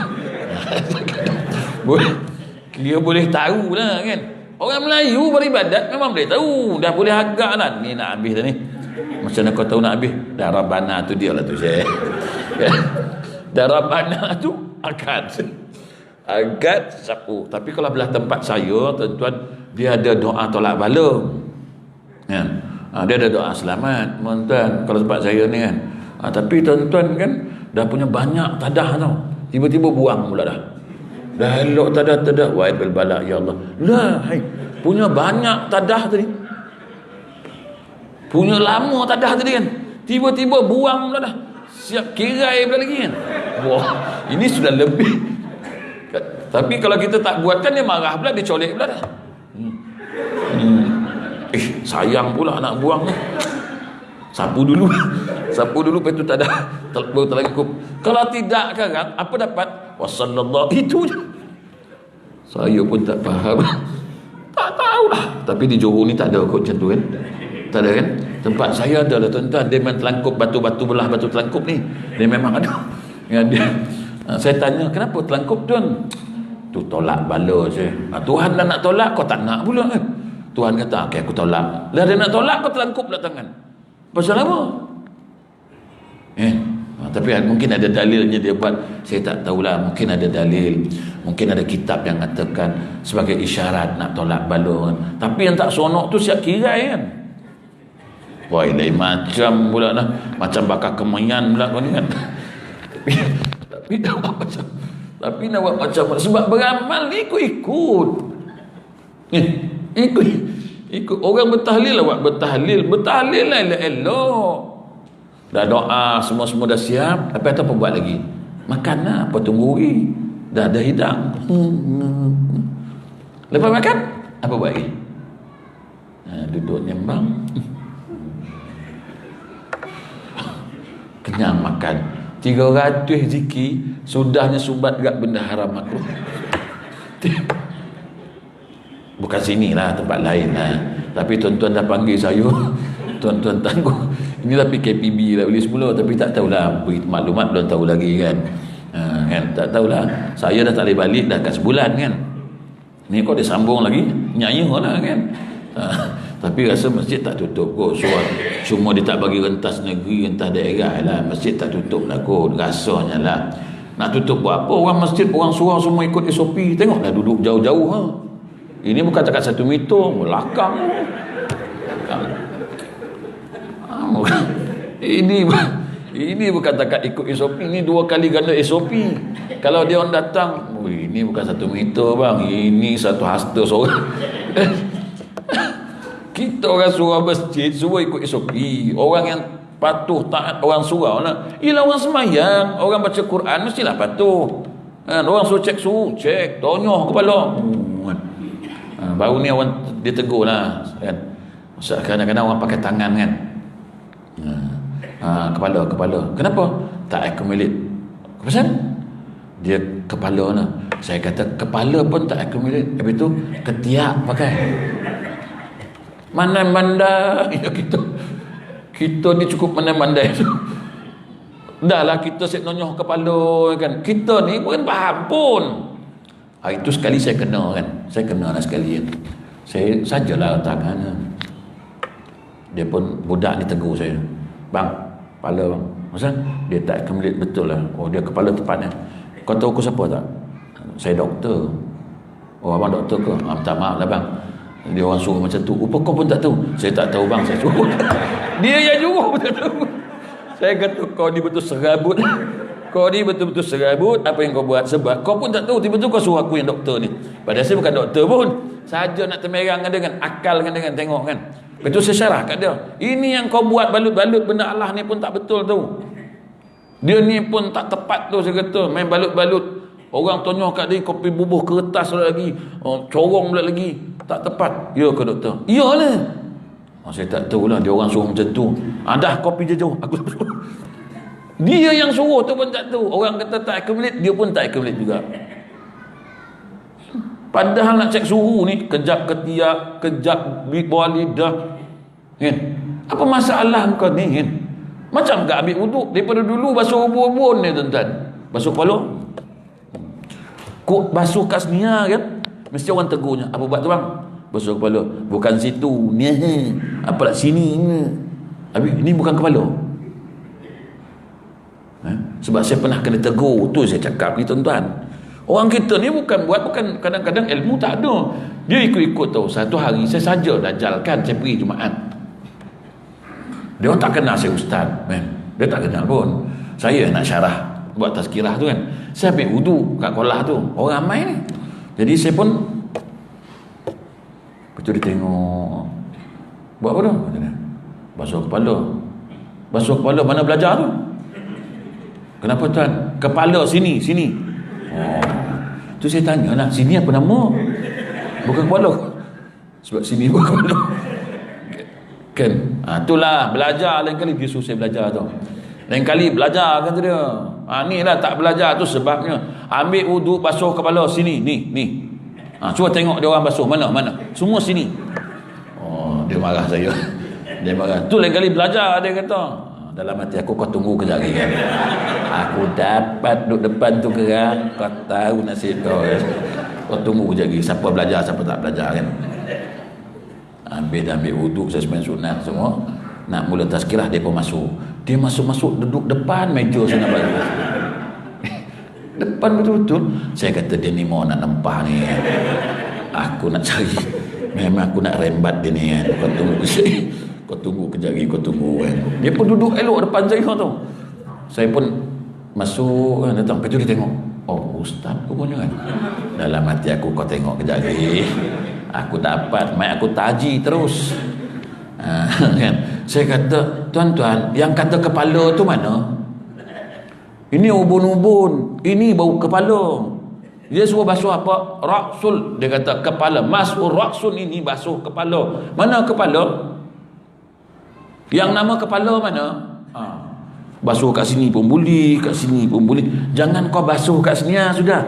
Dia boleh tahu lah kan. Orang Melayu beribadat memang boleh tahu. Dah boleh agak lah. Ni nak habis dah ni. Macam mana kau tahu nak habis? Dah Rabbana tu dia lah tu Syekh. Dah Rabbana tu akad sapu. Tapi kalau belah tempat saya tuan-tuan, dia ada doa tolak bala kan. Dia ada doa selamat tuan-tuan kalau tempat saya ni kan. Tapi tuan-tuan kan dah punya banyak tadah tau. Tiba-tiba buang pula dah. Dah elok tadah. Wa'id bil bala ya Allah. Punya banyak tadah tadi. Punya lama tadah tadi kan. Tiba-tiba buang pula dah. Siap kirai pula lagi kan. Wah, ini sudah lebih. Tapi kalau kita tak buatkan dia marah pula, dia colek pula dah. Sayang pula nak buang ni. Sapu dulu lepas tu tak ada baru terlengkup. Kalau tidak kan apa dapat? Wassallallahu itu je. Saya pun tak faham. Tak tahulah. Tapi di Johor ni tak ada kot macam tu kan. Tak ada kan. Tempat saya ada lah tuan-tuan. Dia memang terlengkup batu-batu belah batu terlengkup ni. Dia memang ada. Saya tanya kenapa terlengkup tuan? Tu tolak bala je. Tuhan dah nak tolak kau tak nak pula kan. Tuhan kata okey aku tolak. Dah dia nak tolak kau terlengkup pula tangan. Pasal apa? Tapi mungkin ada dalilnya dia buat. Saya tak tahulah. Mungkin ada dalil. Mungkin ada kitab yang katakan sebagai isyarat nak tolak bala kan. Tapi yang tak sonok tu siap kirai kan. Wah, lain macam pula lah. Macam bakar kemayan pula kau ni kan. Tapi nak buat macam. Tapi nak buat macam. Sebab beramal ni ikut. Ikut. Orang bertahlil lah buat bertahlil. Bertahlil lah elok. Dah doa, semua dah siap. Apa buat lagi? Makan lah, apa tunggu lagi? Dah ada hidang. Lepas makan, apa buat lagi? Duduk nyembang. Kenyang makan. 300 zikir, sudahnya sumbat gak benda haram makruh. Bukan sini lah, tempat lain lah. Tapi tuan-tuan dah panggil saya. Tuan-tuan tangguh. Ini lah PKPB lah beli semula. Tapi tak tahulah. Maklumat belum tahu lagi kan. Kan. kan. Tak tahulah, saya dah tak boleh balik dah kat sebulan kan. Ni kau dia sambung lagi nyanyi lah kan. Tapi rasa masjid tak tutup kot. Semua dia tak bagi rentas negeri, rentas daerah lah. Masjid tak tutup lah kot, rasanya lah. Nak tutup buat apa? Orang masjid, orang surau semua ikut SOP. Tengoklah duduk jauh-jauh ha. Ini bukan cakap 1 meter, belakang. Ini bukan takat ikut SOP, ini 2 kali ganda SOP. Kalau dia orang datang, ini bukan 1 meter bang, ini 1 hasta seorang. Kita orang surau masjid semua ikut SOP. Orang yang patuh taat orang surau lah ialah orang semayang, orang baca Quran mestilah patuh kan. Orang suruh cek tonyoh kepala baru ni orang dia tegur lah kan. Kadang-kadang orang pakai tangan kan. Kepala kenapa tak accumulate? Kenapa? Dia kepala lah. Saya kata kepala pun tak accumulate, habis tu ketiak pakai mandai ya, kita ni cukup mandai tu. Dah lah kita set nonyoh kepala kan. Kita ni bukan faham pun. Itu sekali saya kena kan. Saya kena lah sekali kan. Saya sajalah tangan. Dia pun budak ni tegur saya. Bang, kepala bang. Maksudnya dia tak accumulate betul lah. Oh dia kepala tepatnya. Kau tahu aku siapa tak? Saya doktor. Oh abang doktor ke? Minta maaf lah bang. Dia orang suruh macam tu. Apa kau pun tak tahu? Saya tak tahu bang, saya suruh. Dia yang suruh pun tak tahu. Saya kata kau ni betul serabut. Kau ni betul-betul serabut. Apa yang kau buat? Sebab kau pun tak tahu. Tiba-tiba kau suruh aku yang doktor ni. Padahal saya bukan doktor pun. Saja nak temerang dengan akal dengan tengok kan. Betul saya syarah kat dia. Ini yang kau buat balut-balut benda Allah ni pun tak betul tu. Dia ni pun tak tepat tu saya kata. Main balut-balut. Orang tonyoh kat dia, kopi bubuh kertas pula lagi. Corong pula lagi. Tak tepat. Ya ke doktor? Iyalah. Saya tak tahulah. Dia orang suruh macam tu. Dah kopi je jauh. Aku dia yang suruh tu pun tak tahu. Orang kata tak accumulate, dia pun tak accumulate juga. Padahal nak cek suhu ni, kejap ketiak, kejap bawah lidah. Kan? Apa masalah kau ni kan? Macam tak ambil wuduk. Daripada dulu basuh ubun-ubun ni tuan-tuan. Basuh kepala. Kok basuh kat sini kan? Mesti orang tegurnya. Apa buat tu bang? Basuh kepala. Bukan situ. Ni. Apalah sini. Habis ini bukan kepala. Sebab saya pernah kena tegur. Tu saya cakap ni tuan-tuan. Orang kita ni bukan kadang-kadang ilmu tak ada. Dia ikut-ikut tau. Satu hari saya saja dajalkan. Saya pergi Jumaat. Dia orang tak kenal saya ustaz. Dia tak kenal pun. Saya nak syarah. Buat tazkirah tu kan. Saya ambil wudu kat kolah tu. Orang ramai ni. Jadi saya pun betul dia tengok. Buat apa tu? Basuh kepala. Basuh kepala mana belajar tu? Kenapa tuan? Kepala sini. Tu saya tanya lah. Sini apa nama? Bukan kepala. Sebab sini bukan kepala. Kan? Itulah belajar. Lain kali dia suruh saya belajar tu. Lain kali belajar kata dia. Ni lah tak belajar tu sebabnya. Ambil wuduk basuh kepala sini ni. Cuba tengok dia orang basuh mana. Semua sini. Dia marah saya. Dia marah. Tu lain kali belajar dia kata. Dalam hati aku kau tunggu kejap lagi kan. Aku dapat duduk depan tu kerang. Kau tahu nasib kau kan. Kau tunggu kejap lagi. Siapa belajar siapa tak belajar kan. Ambil wuduk saya sembahyang sunat semua. Nak mula tazkirah dia pun masuk. Dia masuk duduk depan meja saya nak belajar. Depan betul-betul. Saya kata dia ni mau nak nempah ni. Aku nak cari. Memang aku nak rembat dia ni kan. Kau tunggu kejap lagi. Kau tunggu kan. Dia pun duduk elok depan saya tu. Saya pun masuk kan, datang. Lepas tu dia tengok. Oh ustaz rupanya kan. Dalam hati aku kau tengok kejap lagi. Aku dapat. Mai aku taji terus. Kan. Saya kata tuan-tuan yang kata kepala tu mana? Ini ubun-ubun, ini bau kepala. Dia suruh basuh apa? Raksul. Dia kata kepala. Mas'ur raksul ini basuh kepala. Mana kepala? Yang nama kepala mana? Basuh kat sini pun boleh, kat sini pun boleh. Jangan kau basuh kat sini sudah.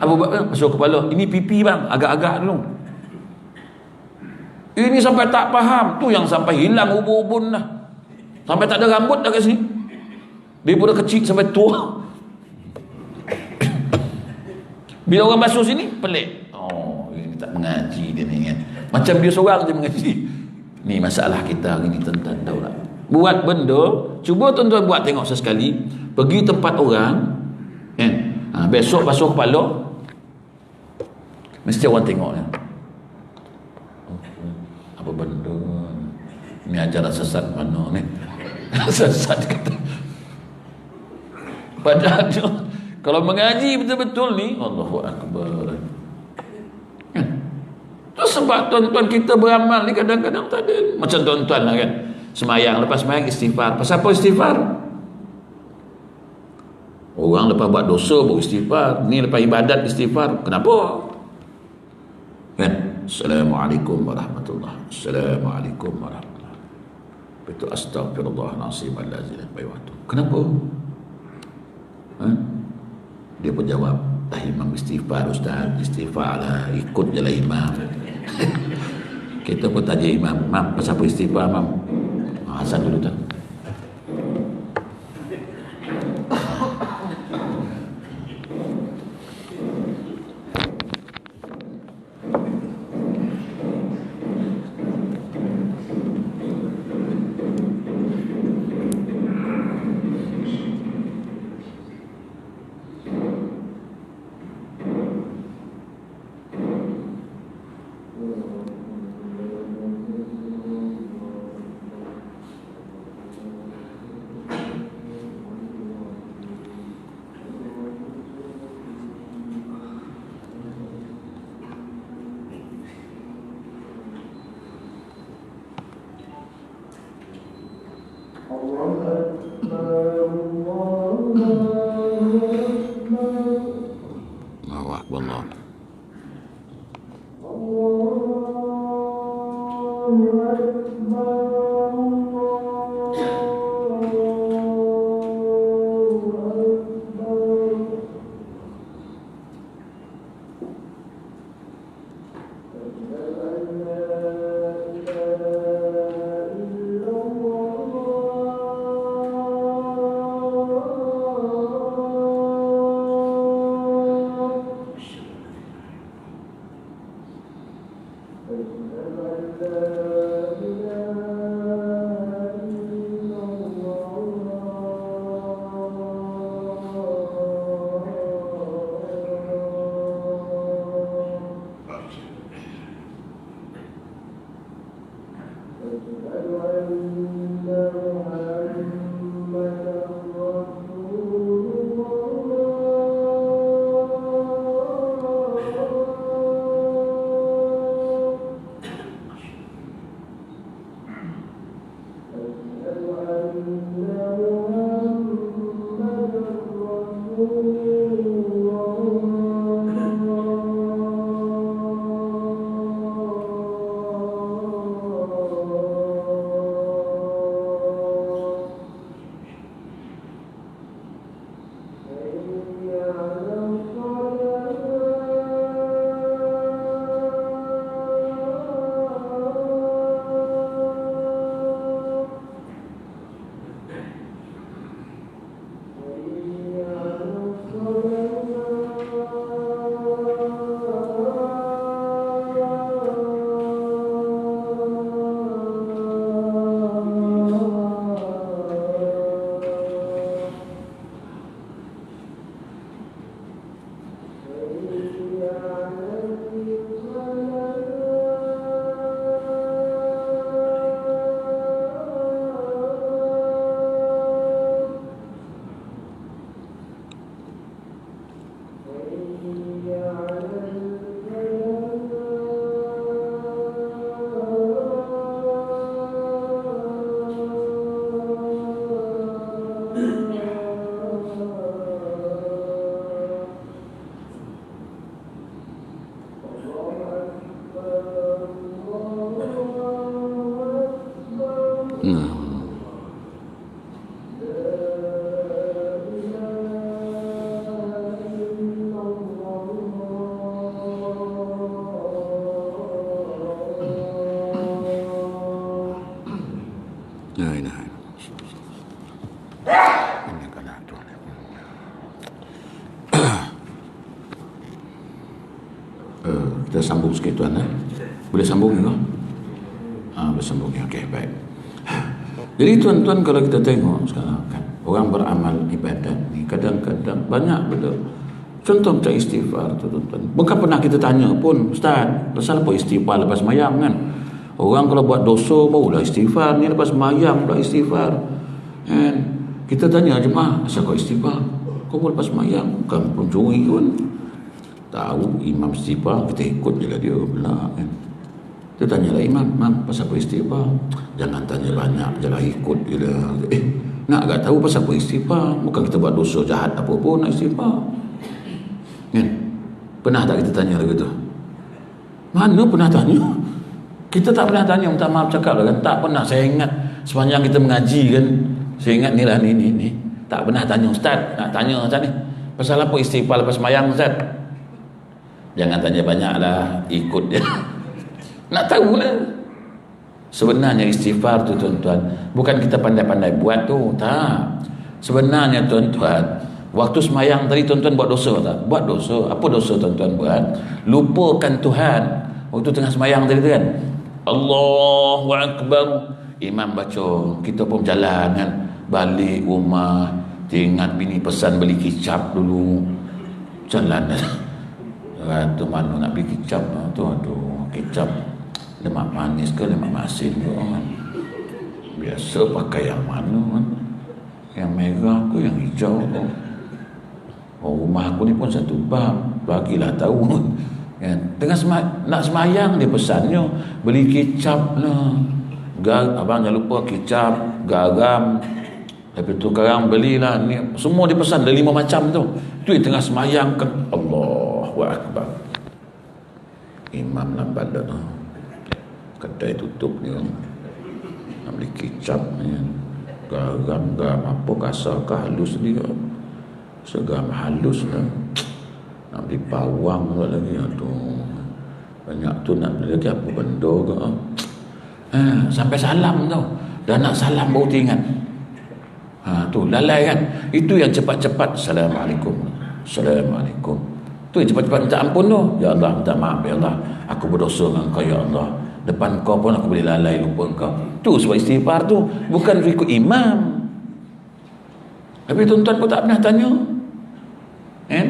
Apa buat? Basuh kepala. Ini pipi bang, agak-agak dulu. Ini sampai tak faham. Tu yang sampai hilang ubun-ubun lah. Sampai tak ada rambut dah kat sini. Daripada kecil sampai tua. Bila orang masuk sini pelik, oh ini tak mengaji dia ni kan, macam dia seorang je mengaji. Ni masalah kita hari ni, tuan-tuan tahu tak? Buat benda, cuba tuan-tuan buat tengok sesekali, pergi tempat orang kan, besok basuh kepala, mesti orang tengok kan, apa benda ni, ajaran sesat mana ni. Sesat kata. Padahal kalau mengaji betul-betul ni, Allahu Akbar kan? Tu sebab tuan-tuan kita beramal ni kadang-kadang tak ada. Macam tuan-tuan lah kan, semayang, lepas semayang istighfar. Pasal apa istighfar? Orang lepas buat dosa baru istighfar, ni lepas ibadat istighfar. Kenapa? Kan? Assalamualaikum warahmatullahi wabarakatuh. Assalamualaikum warahmatullahi wabarakatuh. Itu astagfirullahalazim allazim baywatu. Kenapa? Dia pun jawab, imam istighfar ustaz, istighfar lah, ikut je lah imam. Kita pun tanya imam, mam pasal apa istighfar mam? Hasan dulu tak? Allahu Akbar. Kita sambung sikit tuan. Boleh sambung ke? Boleh sambung. Okey, baik. Jadi tuan-tuan, kalau kita tengok sekarang kan, orang beramal ibadat ni kadang-kadang banyak benda. Contoh macam istighfar tu tuan-tuan. Bukan pernah kita tanya pun, Ustaz, pasal apa istighfar lepas sembahyang kan? Orang kalau buat dosa barulah istighfar, ni lepas sembahyang pula istighfar. Kan? Kita tanya jemaah, asal kau istighfar? Kau lepas sembahyang, bukan pencuri pun. Tahu imam istighfar, kita ikut je lah dia pula kan. Kita tanyalah imam, pasal apa istighfar? Jangan tanya banyak je lah, ikut je lah. Nak agak tahu pasal apa istighfar? Bukan kita buat dosa jahat apa pun nak istighfar kan? Pernah tak kita tanya lagi tu? Mana pernah tanya? Kita tak pernah tanya, minta maaf cakap lah kan. Tak pernah. Saya ingat sepanjang kita mengaji kan, saya ingat ni lah ni tak pernah tanya Ustaz. Nak tanya Ustaz ni, pasal apa istighfar lepas sembahyang Ustaz? Jangan tanya banyak lah, ikut je. Nak tahu lah. Sebenarnya istighfar tu tuan-tuan, bukan kita pandai-pandai buat tu, tak. Sebenarnya tuan-tuan, waktu sembahyang tadi tuan-tuan buat dosa tak? Buat dosa. Apa dosa tuan-tuan buat? Lupakan Tuhan. Waktu tengah sembahyang tadi tu kan, Allahu Akbar, imam baca, kita pun jalan kan, balik rumah, ingat bini pesan beli kicap dulu, jalan tu mana nak beli kicap tu, aduh, kicap lemak manis ke lemak masin ke kan? Biasa pakai yang mana kan? Yang merah ke yang hijau ke? Rumah aku ni pun satu bab, bagilah tahu kan? Tengah nak semayang dia pesannya beli kicap lah, abang jangan lupa kicap, garam, tapi tu sekarang belilah ni, semua dia pesan ada 5 macam tu. Tu yang tengah semayang kan, Allahu Akbar, imam lambat dah tu, kedai tutup dia, nak beli kicap ni, garam apa kasar ke halus dia, segaram halus lah, nak beli bawang lagi, aduh banyak tu, nak beli lagi apa benda ke. Sampai salam tau, dah nak salam baru teringat. Tu lalai kan. Itu yang cepat-cepat Assalamualaikum, Assalamualaikum. Tu yang cepat-cepat minta ampun tu. Ya Allah, minta maaf ya Allah, aku berdosa dengan kau ya Allah, depan kau pun aku boleh lalai lupa kau. Tu sebab istighfar tu bukan ikut imam. Tapi tuan-tuan pun tak pernah tanya kan?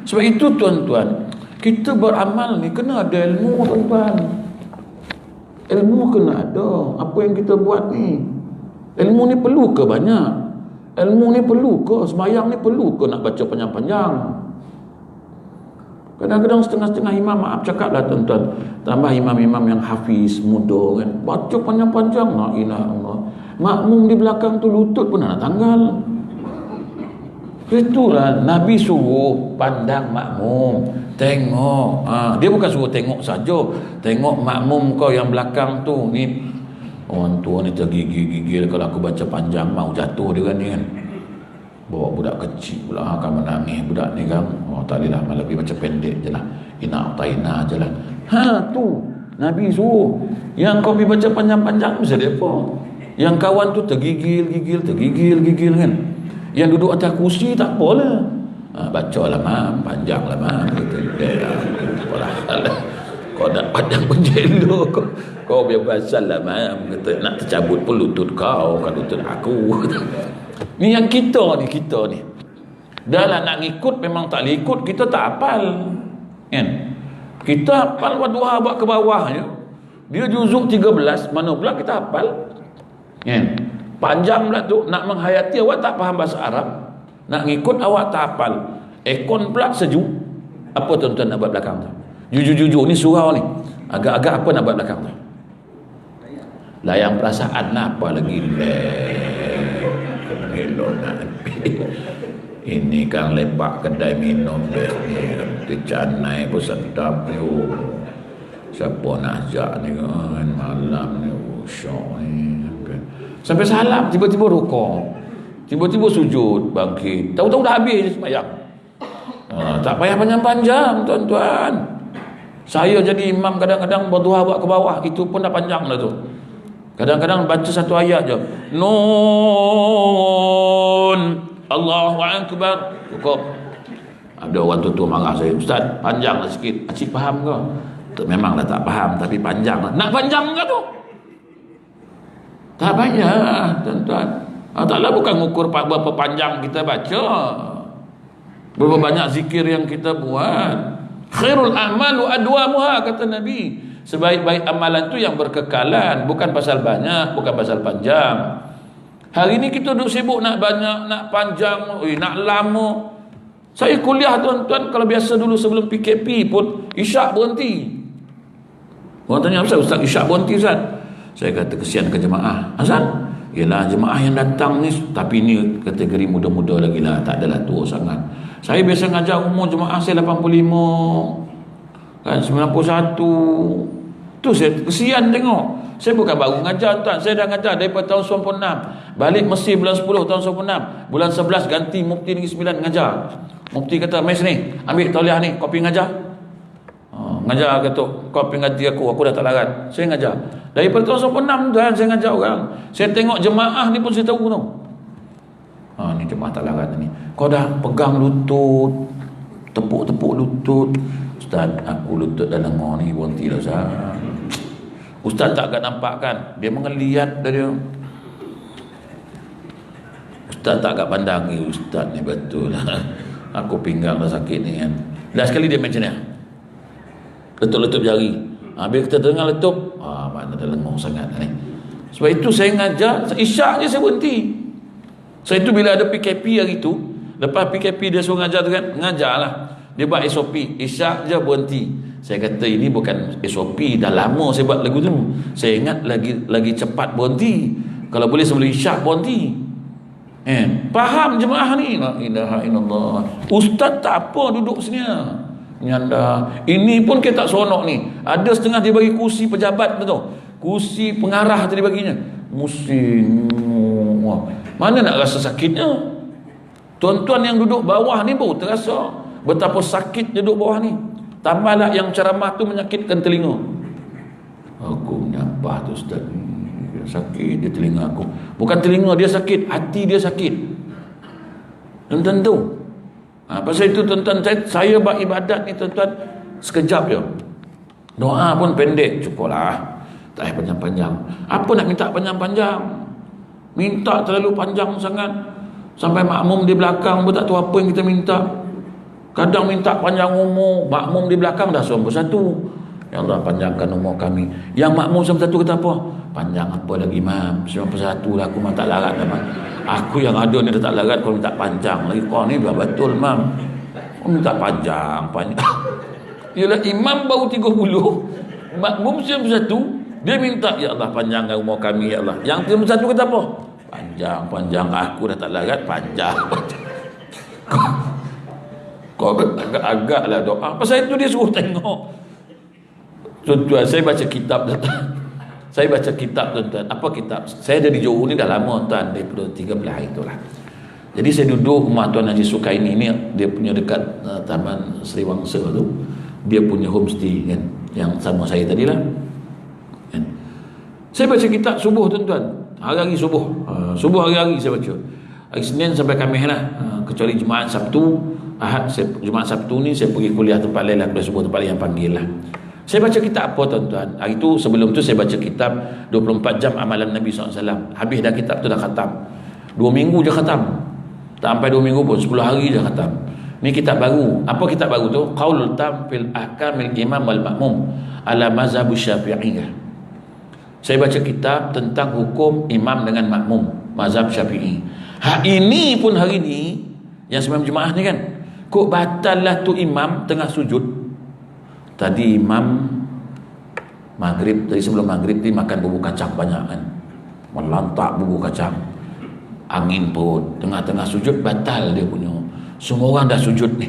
Sebab itu tuan-tuan, kita beramal ni kena ada ilmu tuan-tuan. Ilmu kena ada. Apa yang kita buat ni, ilmu ni perlu ke banyak? Ilmu ni perlu ke? Sembahyang ni perlu ke nak baca panjang-panjang? Kadang-kadang setengah-setengah imam, maaf cakap lah tuan-tuan, tambah imam-imam yang hafiz muda kan, baca panjang-panjang, la ilaha illallah. Makmum di belakang tu lutut pun nak tanggal. Itulah Nabi suruh pandang makmum, tengok. Dia bukan suruh tengok saja, tengok makmum kau yang belakang tu ni. Orang tua ni tergigil-gigil kalau aku baca panjang, mau jatuh dia kan ni kan. Bawa budak kecil pula akan menangis budak ni kan. Tak boleh lah, lebih baca pendek je lah, ina taina je lah. Tu Nabi suruh. Yang kau pergi baca panjang-panjang bisa dia apa? Yang kawan tu tergigil kan. Yang duduk atas kursi tak apalah, baca lah mam, panjang lah mam, gitu. Kau nak pandang penjelo, kau biar pasal lah mam, kata nak tercabut pun lutut kau, kan lutut aku. Ni yang kita ni dah lah nak ngikut, memang tak boleh ikut, kita tak hafal kan. Kita hafal Wadduha buat ke bawah je, dia juzuk 13, mana pula kita hafal kan. Panjang pula tu, nak menghayati awak tak faham bahasa Arab, nak ngikut awak tak hafal, ekon pula sejuk. Apa tuan-tuan nak buat belakang tu? Jujur-jujur ni surau ni, agak-agak apa nak buat belakang tu? Layang perasaan lah, apa lagi ini kan lepak kedai minum best ni, kecanai pun sedap ni. Siapa nak ajak ni kan malam ni, syok ni. Sampai salam, tiba-tiba rukuk, tiba-tiba sujud, bangkit, tahu-tahu dah habis sembahyang. Tak payah panjang-panjang tuan-tuan. Saya jadi imam kadang-kadang berdoa buat ke bawah, itu pun dah panjang lah tu. Kadang-kadang baca satu ayat je, Nun Allahu Akbar, cukup. Ada orang tua marah saya, Ustaz panjang lah sikit. Acik faham ke? Memanglah tak faham, tapi panjang. Nak panjang ke tu? Tak payah, tuan-tuan. Taklah bukan mengukur berapa panjang kita baca, berapa banyak zikir yang kita buat. Khairul a'malu adwamuha, kata Nabi. Sebaik-baik amalan tu yang berkekalan, bukan pasal banyak, bukan pasal panjang. Hari ni kita duduk sibuk nak banyak, nak panjang, nak lama. Saya kuliah, tuan-tuan, kalau biasa dulu sebelum PKP pun isyak berhenti. Orang tanya, apa Ustaz isyak berhenti, Ustaz? Saya kata, kesian ke jemaah. Asal? Yelah, jemaah yang datang ni, tapi ni kategori muda-muda lagi lah, tak adalah tua sangat. Saya biasa ngajar umur jemaah saya 85 kan, 91. Tu saya kesian tengok. Saya bukan baru ngajar, tuan. Saya dah ngajar daripada tahun 96. Balik Mesir bulan 10 tahun 96. Bulan 11 ganti Mufti Negeri Sembilan ngajar. Mufti kata, "Mes ni, ambil tauliah ni, kau pergi ngajar." Ngajar kata, "Kau pergi ngaji aku dah tak larat." Saya ngajar. Daripada tahun 96 tuan, saya ngajar orang. Saya tengok jemaah ni pun saya tahu tau. Ni jemaah tak larat ni. Kau dah pegang lutut, tepuk-tepuk lutut. Ustaz, aku lutut dah lengar ni, berhenti lah Ustaz. Ustaz tak agak nampak kan? Dia mengeliat dari dia. Ustaz tak agak pandang ni, Ustaz ni betul lah. Aku pinggang dah sakit ni kan. Last sekali dia macam ni, letup-letup jari. Bila kita dengar letup, mana dah lengar sangat ni. Sebab itu saya ngajar, isyak je saya berhenti. Saya itu bila ada PKP hari tu, lepas PKP dia suruh ngajar tu kan, ngajarlah. Dia buat SOP, isyak je berhenti. Saya kata ini bukan SOP, dah lama saya buat lagu tu. Saya ingat lagi cepat berhenti. Kalau boleh sebelum isyak berhenti. Faham jemaah ni? La ilaha illallah. Ustaz tak apa duduk sini. Nyanda. Ini pun kita tak seronok ni. Ada setengah dia bagi kursi pejabat tu. Kursi pengarah tadi baginya. Musing. Mana nak rasa sakitnya? Tuan-tuan yang duduk bawah ni baru terasa betapa sakit duduk bawah ni. Tambahlah yang ceramah tu menyakitkan telinga. Aku nyapah tu Ustaz, sakit dia telinga aku. Bukan telinga dia sakit, hati dia sakit. Tuan-tuan tu. Pasal itu tuan-tuan, saya buat ibadat ni tuan-tuan sekejap je. Doa pun pendek, cukuplah. Tak payah panjang-panjang. Apa nak minta panjang-panjang? Minta terlalu panjang sangat sampai makmum di belakang pun tak tahu apa yang kita minta. Kadang minta panjang umur, makmum di belakang dah 91. Ya Allah, panjangkan umur kami. Yang makmum 91 kata apa? Panjang apa lagi, Imam? 91 lah, aku memang tak larat dah, Mam. Aku yang ada ni dah tak larat, kau minta panjang lagi. Kau ni betul, Mam. Kau minta panjang. Yalah, imam baru 30, makmum 91. Dia minta, ya Allah panjangkan umur kami, ya Allah. Yang 31 kata apa? Panjang, aku dah tak larat, panjang. Kau agak-agak lah doa. Pasal itu dia suruh tengok. Tuan-tuan, saya baca kitab saya baca kitab tuan-tuan. Apa kitab? Saya dari Johor ni dah lama tuan, daripada 13 itulah. Jadi saya duduk rumah Tuan Haji Sukaini ni, dia punya dekat Taman Seri Wangsa tu. Dia punya homestay kan, yang sama saya tadilah. Kan? Saya baca kitab subuh tuan-tuan. Hari-hari subuh. Subuh hari-hari saya baca. Hari Senin sampai Khamis lah. Kecuali Jumaat Sabtu, Ahad, Jumaat Sabtu ni saya pergi kuliah tempat lain lah, kuliah subuh tempat lain yang panggil lah. Saya baca kitab apa tuan-tuan? Hari tu, sebelum tu saya baca kitab 24 jam amalan Nabi SAW. Habis dah kitab tu dah khatam. 2 minggu je khatam. Tak sampai 2 minggu pun, 10 hari je khatam. Ni kitab baru. Apa kitab baru tu? Qaulul Tam fil Ahkamil Imam wal Ma'mum ala mazhab Syafi'iyah. Saya baca kitab tentang hukum imam dengan makmum, mazhab Syafi'i. Ini pun hari ni yang sembang jemaah ni kan, kok batal lah tu imam tengah sujud. Tadi imam maghrib, tadi sebelum maghrib ni makan bubur kacang banyak kan, melantak bubur kacang, angin perut, tengah-tengah sujud batal dia punya. Semua orang dah sujud ni,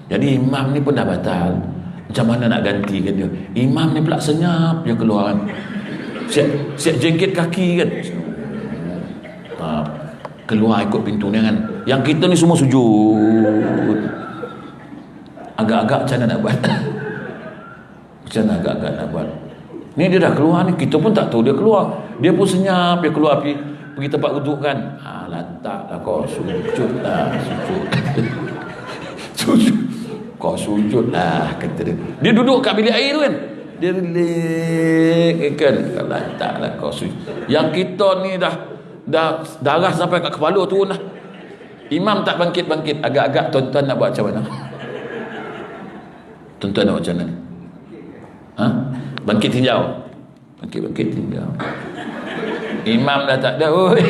jadi imam ni pun dah batal. Macam mana nak gantikan dia? Imam ni pula senyap dia keluar kan, siap jengkit kaki kan, keluar ikut pintu ni kan. Yang kita ni semua sujud. Agak-agak macam mana nak buat? Macam mana agak-agak nak buat? Ni dia dah keluar ni, kita pun tak tahu dia keluar. Dia pun senyap, dia keluar pergi tempat duduk kan. Lantak lah kau, sujud lah, sujud. Sujud. Kau sujud lah, kata dia. Dia duduk kat bilik air tu kan. Dia relax kan. Kalau taklah kau yang kita ni dah darah sampai kat kepala turun dah. Imam tak bangkit-bangkit, agak-agak tuan-tuan nak buat macam mana? Tuan-tuan nak buat macam mana? Ha? Bangkit tinjau. Bangkit tinjau. Imam dah tak ada. Oi.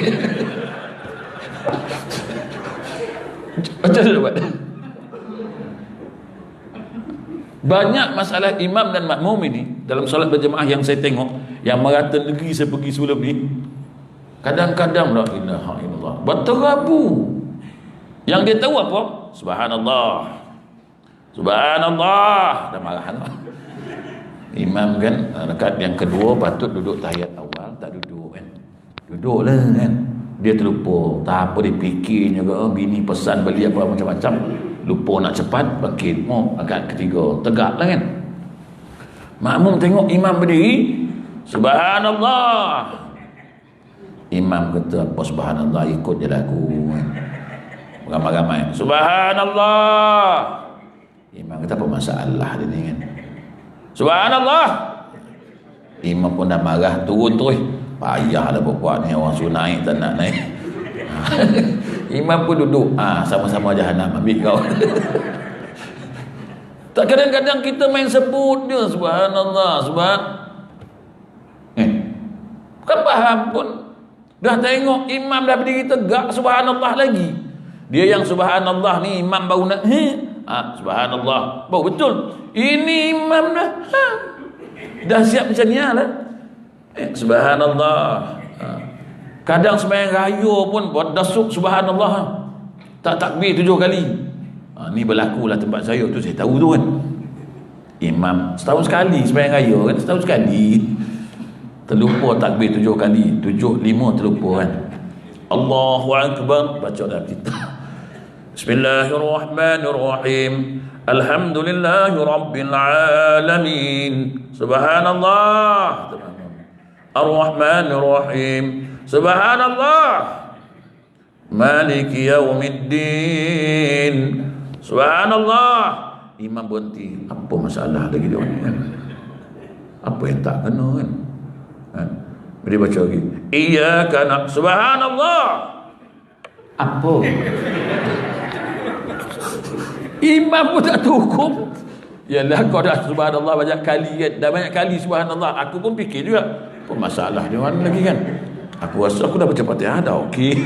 Macam mana buat? Banyak masalah imam dan makmum ini dalam solat berjemaah yang saya tengok, yang merata negeri saya pergi sebelum ni, kadang-kadang la ilaha illallah berterabu. Yang dia tahu apa? Subhanallah, subhanallah, dah marah kan? Imam kan rakaat yang kedua patut duduk tahiyat awal, tak duduk kan? Duduklah kan? Dia terlupa, tak apa dia fikirnya ke, bini pesan beli apa macam-macam, lupa nak cepat bangkit. Rakaat ketiga tegaklah kan? Makmum tengok imam berdiri, subhanallah. Imam kata apa subhanallah, ikut je lagu kan? Ramai-ramai subhanallah. Imam kata apa masalah dia ni kan? Subhanallah. Imam pun dah marah, turun terus. Payahlah buat ni, orang suruh naik tak nak naik. Imam pun duduk, sama-sama jahanam ambil kau. Tak, kadang-kadang kita main sebut dia subhanallah, bukan faham pun. Dah tengok imam dah berdiri tegak, subhanallah lagi. Dia yang subhanallah ni imam baru nak subhanallah baru betul. Ini imam dah siap macam ni lah. Subhanallah. Kadang sembahyang raya pun buat dasuk subhanallah, tak takbir 7 kali. Ni berlaku lah tempat saya tu, saya tahu tu kan. Imam setahun sekali sembahyang raya kan, setahun sekali terlupa takbir 7 kali, 7, 5 terlupa kan. Allahu Akbar, baca dalam kita. Bismillahirrahmanirrahim. Alhamdulillahi Rabbil Alamin. Subhanallah. Ar-Rahmanir-Rahim. Subhanallah. Maliki Yaumiddin. Subhanallah. Imam berhenti. Apa masalah lagi dia ni kan? Apa yang tak kena kan? Dia baca lagi. Iyyaka na'budu. Subhanallah. Apa? Imam pun tak hukum. Yalah, kau dah subhanallah banyak kali kan? Dah banyak kali subhanallah. Aku pun fikir juga, apa masalah dia orang lagi kan? Aku rasa aku dah baca Fatihah dah okey,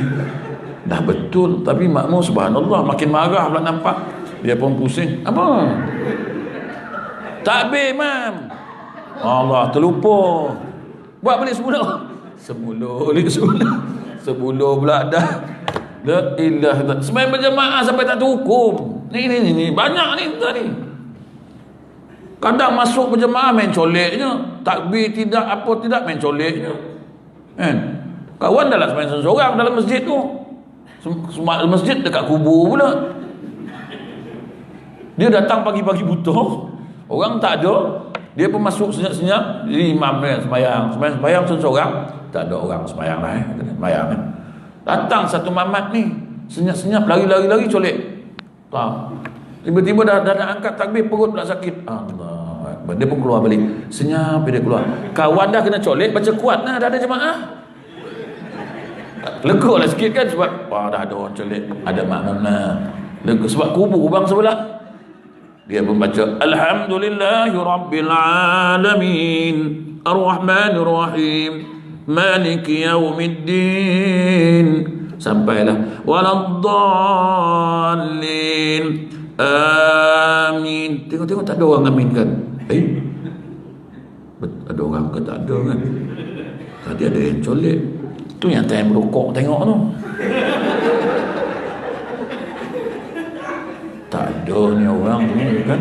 dah betul. Tapi makmum subhanallah makin marah pula nampak. Dia pun pusing. Apa? Takbir imam. Allah, terlupa. Buat balik semula. Semula pula dah. La ilaha illallah. Sembahyang berjemaah sampai tak terhukum. Ni banyak ni tadi. Kadang masuk berjemaah main coleknya, takbir tidak apa tidak main coleknya. Kan? Kawan dah lah sembahyang seorang dalam masjid tu. Masjid dekat kubur pula. Dia datang pagi-pagi buta, orang tak ada, dia pun masuk senyap-senyap, jadi imam dia sembahyang seorang, tak ada orang sembahyang lah sembahyang kan. Datang satu mamat ni, senyap-senyap, lari colek. Tiba-tiba dah angkat takbir, perut pula sakit. Allah, dia pun keluar balik. Senyap dia keluar. Kawan dah kena colek, baca kuat lah, dah ada jemaah. Lega lah sikit kan, sebab dah ada orang colek, ada makmum lah. Lega sebab kubur bang sebelah. Dia pun baca Alhamdulillahi Rabbil Alamin Ar-Rahmanir-Rahim Maliki Yaumiddin, sampailah Waladdallin Amin. Tengok tak ada orang amin kan? Ada orang ke tak ada kan? Tadi ada yang colek. Tu yang time rokok tengok tu. Tak ada ni orang ni kan.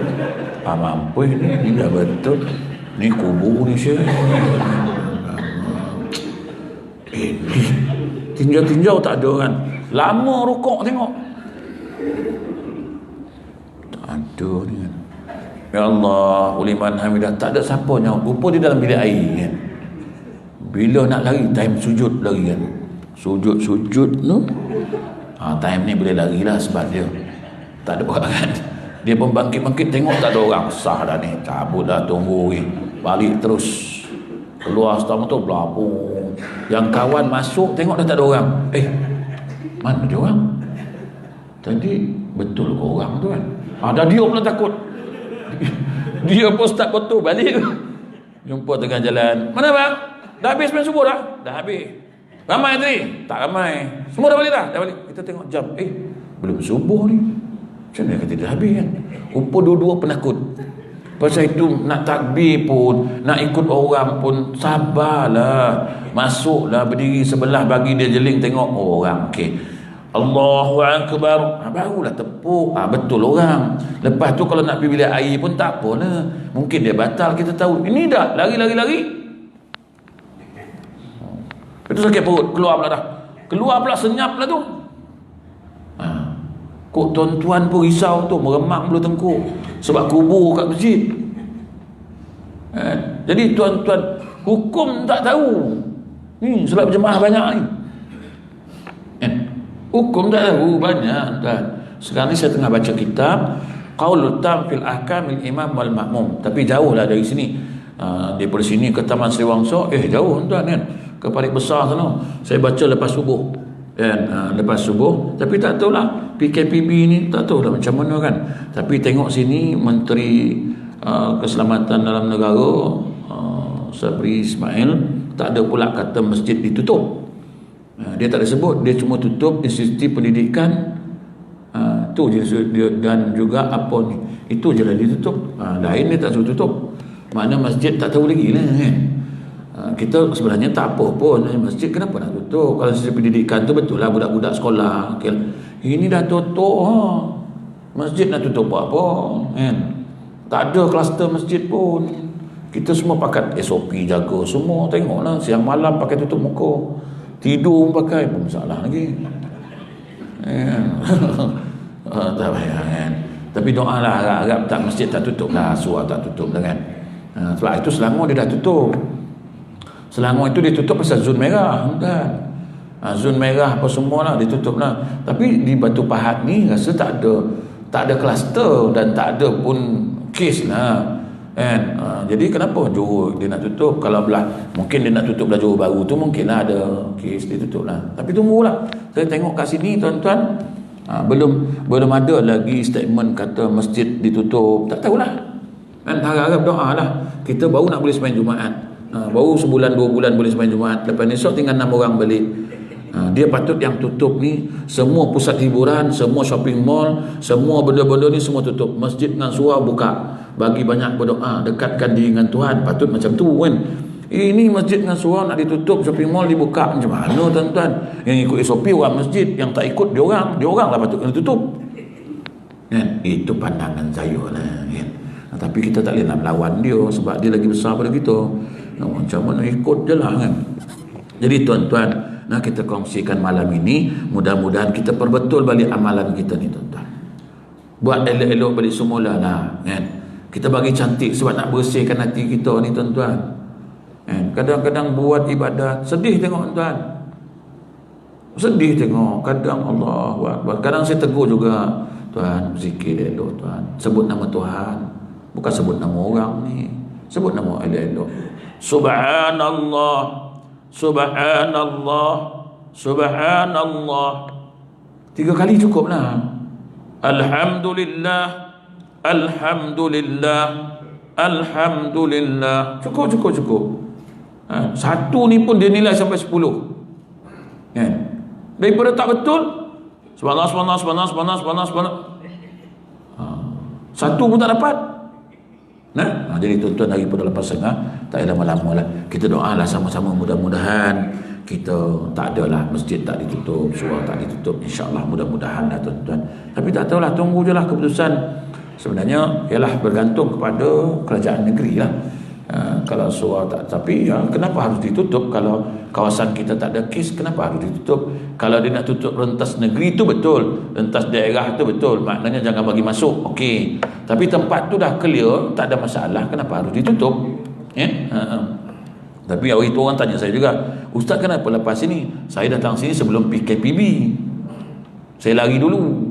Mampu ni dah betul. Ni kubur ni syekh. Ni tinjau-tinjau tak ada kan. Lama rokok tengok. Tak ada ni kan. Ya Allah, uliman hamidah, tak ada siapa nyawa. Rupa dia dalam bilik air kan. Bila nak lari, time sujud lari kan. Sujud tu time ni boleh lari lah, sebab dia tak ada orang kan. Dia pun bangkit-bangkit tengok tak ada orang, sah dah ni, cabut dah, tunggu ni. balik terus. Keluar setengah tu berlapung. Yang kawan masuk tengok dah tak ada orang. Mana dia orang? Tadi betul orang tu kan. Dah dia pula takut. Dia pun start betul balik. Jumpa tengah jalan. Mana bang? Dah habis main subuh dah? Dah habis. Ramai tadi? Tak ramai. Semua dah balik dah? Dah balik. Kita tengok jam. Belum subuh ni. Macam mana kata dah habis kan? Rupa dua-dua penakut. Pasal itu nak takbir pun, nak ikut orang pun sabarlah. Masuklah berdiri sebelah bagi dia jeling tengok orang. Okey. Allahu Akbar. Barulah tepuk. Betul orang. Lepas tu kalau nak pergi bilik air pun tak apalah. Mungkin dia batal, kita tahu. Ini dah lari. Itu sakit perut, keluar pula dah. Keluar pula senyap lah tu. Kok tuan-tuan pun risau tu, meremang pula tengkuk. Sebab kubur kat masjid. Jadi tuan-tuan, hukum tak tahu. Ni sebab jemaah banyak ni. Hukum tak tahu banyak tuan. Sekarang ni saya tengah baca kitab Qaulul Tam fil Ahkamil Imam wal Makmum. Tapi jauh lah dari sini. Daripada sini ke Taman Sri Wangsa, jauh tuan kan. Ke Parit Besar sana. Saya baca lepas subuh. Lepas subuh. Tapi tak tahulah PKPB ni, tak tahulah macam mana kan. Tapi tengok sini Menteri Keselamatan Dalam Negara Sabri Ismail tak ada pula kata masjid ditutup. Dia tak ada sebut. Dia cuma tutup institusi pendidikan tu je dia, dan juga apa ni, itu je lah ditutup. Lain dia tak suruh tutup. Mana masjid tak tahu lagi lah kan. Kita sebenarnya tak apa pun masjid, kenapa nak tutup? Kalau sisi pendidikan tu betul lah budak-budak sekolah. Okay. Ini dah tutup masjid nak tutup apa kan? Tak ada kluster masjid pun. Kita semua pakai SOP jaga semua. Tengoklah siang malam pakai tutup muka, tidur pakai pun masalah lagi. Tak payah kan. Tapi doa lah harap tak masjid tak tutup lah, suara tak tutup lah kan. Sebab itu Selangor dia dah tutup. Selangor itu ditutup pasal zon merah kan. Zon merah apa semua lah ditutup lah. Tapi di Batu Pahat ni rasa tak ada kluster dan tak ada pun kes lah kan. Jadi kenapa Johor dia nak tutup? Kalau belah mungkin dia nak tutup belah Johor Baru tu mungkin lah ada kes dia tutup lah. Tapi tunggulah. Saya tengok kat sini tuan-tuan, belum ada lagi statement kata masjid ditutup. Tak tahulah kan. Harap-harap doa lah. Kita baru nak boleh sembahyang Jumaat. Baru sebulan 2 bulan boleh sembahyang Jumaat. Lepas ni esok tinggal 6 orang balik. Dia patut yang tutup ni semua pusat hiburan, semua shopping mall, semua benda-benda ni semua tutup. Masjid dengan surau buka, bagi banyak berdoa, dekatkan diri dengan Tuhan. Patut macam tu kan. Ini masjid dengan surau nak ditutup, shopping mall dibuka, macam mana tuan-tuan? Yang ikut SOP orang masjid, yang tak ikut dia orang lah patut kena tutup kan? Itu pandangan saya lah kan? Tapi kita tak boleh nak melawan dia sebab dia lagi besar pada kita. Macam mana ikut je lah kan. Jadi tuan-tuan, kita kongsikan malam ini, mudah-mudahan kita perbetul balik amalan kita ni tuan-tuan. Buat elok-elok balik semula lah kan. Kita bagi cantik sebab nak bersihkan hati kita ni tuan-tuan kan. Kadang-kadang buat ibadat sedih tengok tuan, sedih tengok. Kadang Allahu Akbar, kadang saya tegur juga, tuan zikir elok tuan, sebut nama Tuhan, bukan sebut nama orang ni, sebut nama elok-elok. Subhanallah, Subhanallah, Subhanallah. 3 kali cukup lah. Alhamdulillah, Alhamdulillah, Alhamdulillah. Cukup. Satu ni pun dia nilai sampai 10 kan? Daripada tak betul Subhanallah. Satu pun tak dapat. Jadi tuan-tuan daripada lepas tengah, tak payah lama-lama lah. Kita doalah sama-sama, mudah-mudahan kita tak adalah masjid tak ditutup, surau tak ditutup, insyaAllah mudah-mudahan lah tuan-tuan. Tapi tak tahulah, tunggu je lah keputusan. Sebenarnya ialah bergantung kepada kerajaan negeri lah. Kalau surau tak, tapi kenapa harus ditutup? Kalau kawasan kita tak ada kes, kenapa harus ditutup? Kalau dia nak tutup rentas negeri tu betul, rentas daerah tu betul, maknanya jangan bagi masuk, okey. Tapi tempat tu dah clear, tak ada masalah, kenapa harus ditutup? Tapi hari tu orang tanya saya juga, Ustaz kenapa lepas sini? Saya datang sini sebelum PKPB, saya lari dulu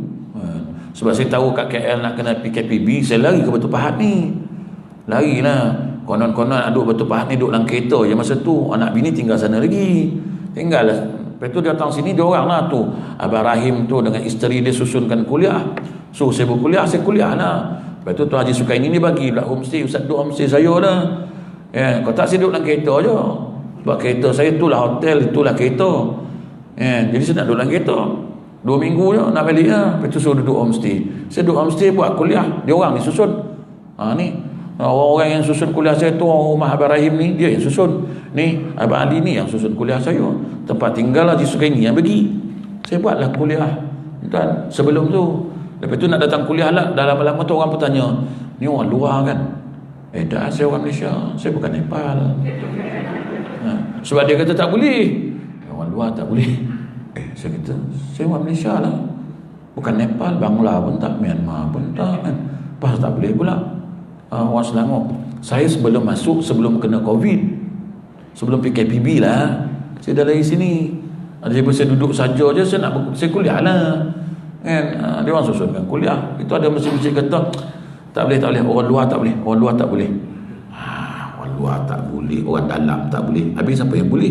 sebab saya tahu kat KL nak kena PKPB, saya lari ke Batu Pahat ni, larilah. Konon-konon aduk Batu Pahat ni duduk dalam kereta je masa tu. Anak bini tinggal sana lagi. Tinggal lah. Lepas tu dia datang sini, dia orang lah tu. Abang Rahim tu dengan isteri dia susunkan kuliah. So saya berkuliah, saya kuliah lah. Lepas tu Tuan Haji Sukaini ni bagi pula homestay. Ustaz duduk homestay saya dah. Kalau tak saya duduk dalam kereta je. Sebab kereta saya itulah hotel, itulah kereta. Jadi saya nak duduk dalam kereta 2 minggu je nak balik lah. Lepas tu suruh duduk homestay. Saya duduk homestay buat kuliah. Dia orang ni susun. Ni orang-orang yang susun kuliah saya tu, rumah Abang Rahim ni, dia yang susun. Ni Abang Ali ni yang susun kuliah saya. Tempat tinggal Haji Sukaini yang bagi. Saya buatlah kuliah tuan sebelum tu. Lepas tu nak datang kuliah lah, dah lama-lama tu orang bertanya, ni orang luar kan? Dah, saya orang Malaysia, saya bukan Nepal. Sebab dia kata tak boleh, orang luar tak boleh. Saya kata, saya orang Malaysia lah, bukan Nepal, Bangla pun tak, Myanmar pun tak kan. Pasal tak boleh pula. Orang Selangor, saya sebelum masuk, sebelum kena COVID, sebelum PKPB lah, saya dah dari sini. Jadi saya duduk saja je, saya kuliah lah kan. Dia orang susunkan kuliah. Itu ada masjid-masjid kata tak boleh, orang luar tak boleh, orang luar tak boleh. Orang luar tak boleh, orang dalam tak boleh. Habis siapa yang boleh?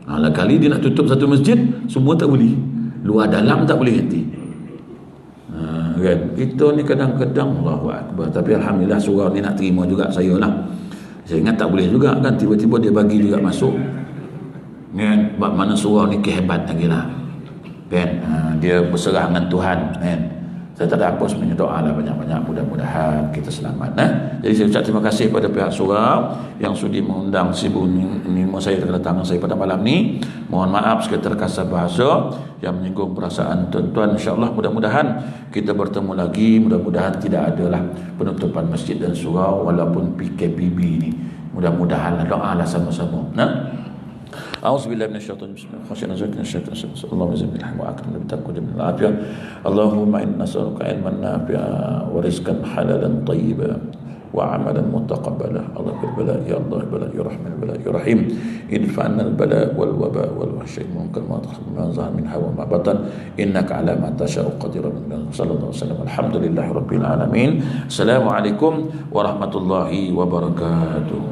Lah kali dia nak tutup satu masjid, semua tak boleh, luar dalam tak boleh nanti. Kan? Kita ni kadang-kadang Allahu Akbar. Tapi Alhamdulillah surau ni nak terima juga saya lah. Saya ingat tak boleh juga kan, tiba-tiba dia bagi juga masuk kan. Sebab mana surau ni kehebat lagi lah kan. Dia berserah dengan Tuhan kan. Saya tak ada apa sebenarnya, doa lah banyak-banyak, mudah-mudahan kita selamat. Jadi saya ucap terima kasih pada pihak surau yang sudi mengundang Sibu Nimo saya kedatangan saya pada malam ni. Mohon maaf sekadar kasar bahasa yang menyinggung perasaan tuan-tuan. InsyaAllah mudah-mudahan kita bertemu lagi. Mudah-mudahan tidak adalah penutupan masjid dan surau walaupun PKPB ni. Mudah-mudahan doa lah sama-sama. A'udzubillahi minasyaitonir rajim. Allahumma zidna ilma wa akrimna bitaqwa min al-afiyah. Allahumma inna nas'aluka ilman nafi'a wa rizqan halalan tayyiban wa 'amalan mutaqabbala. Allahumma bala ya Allah, bala ya Rahman, bala ya Rahim. Idfa'na al-bala wal waba wal wahsy munkar ma zahar min hawa ma batan. Innaka 'ala ma tasha'u qadirun. Sallallahu alaihi wasallam. Alhamdulillahirabbil alamin. Assalamualaikum warahmatullahi wabarakatuh.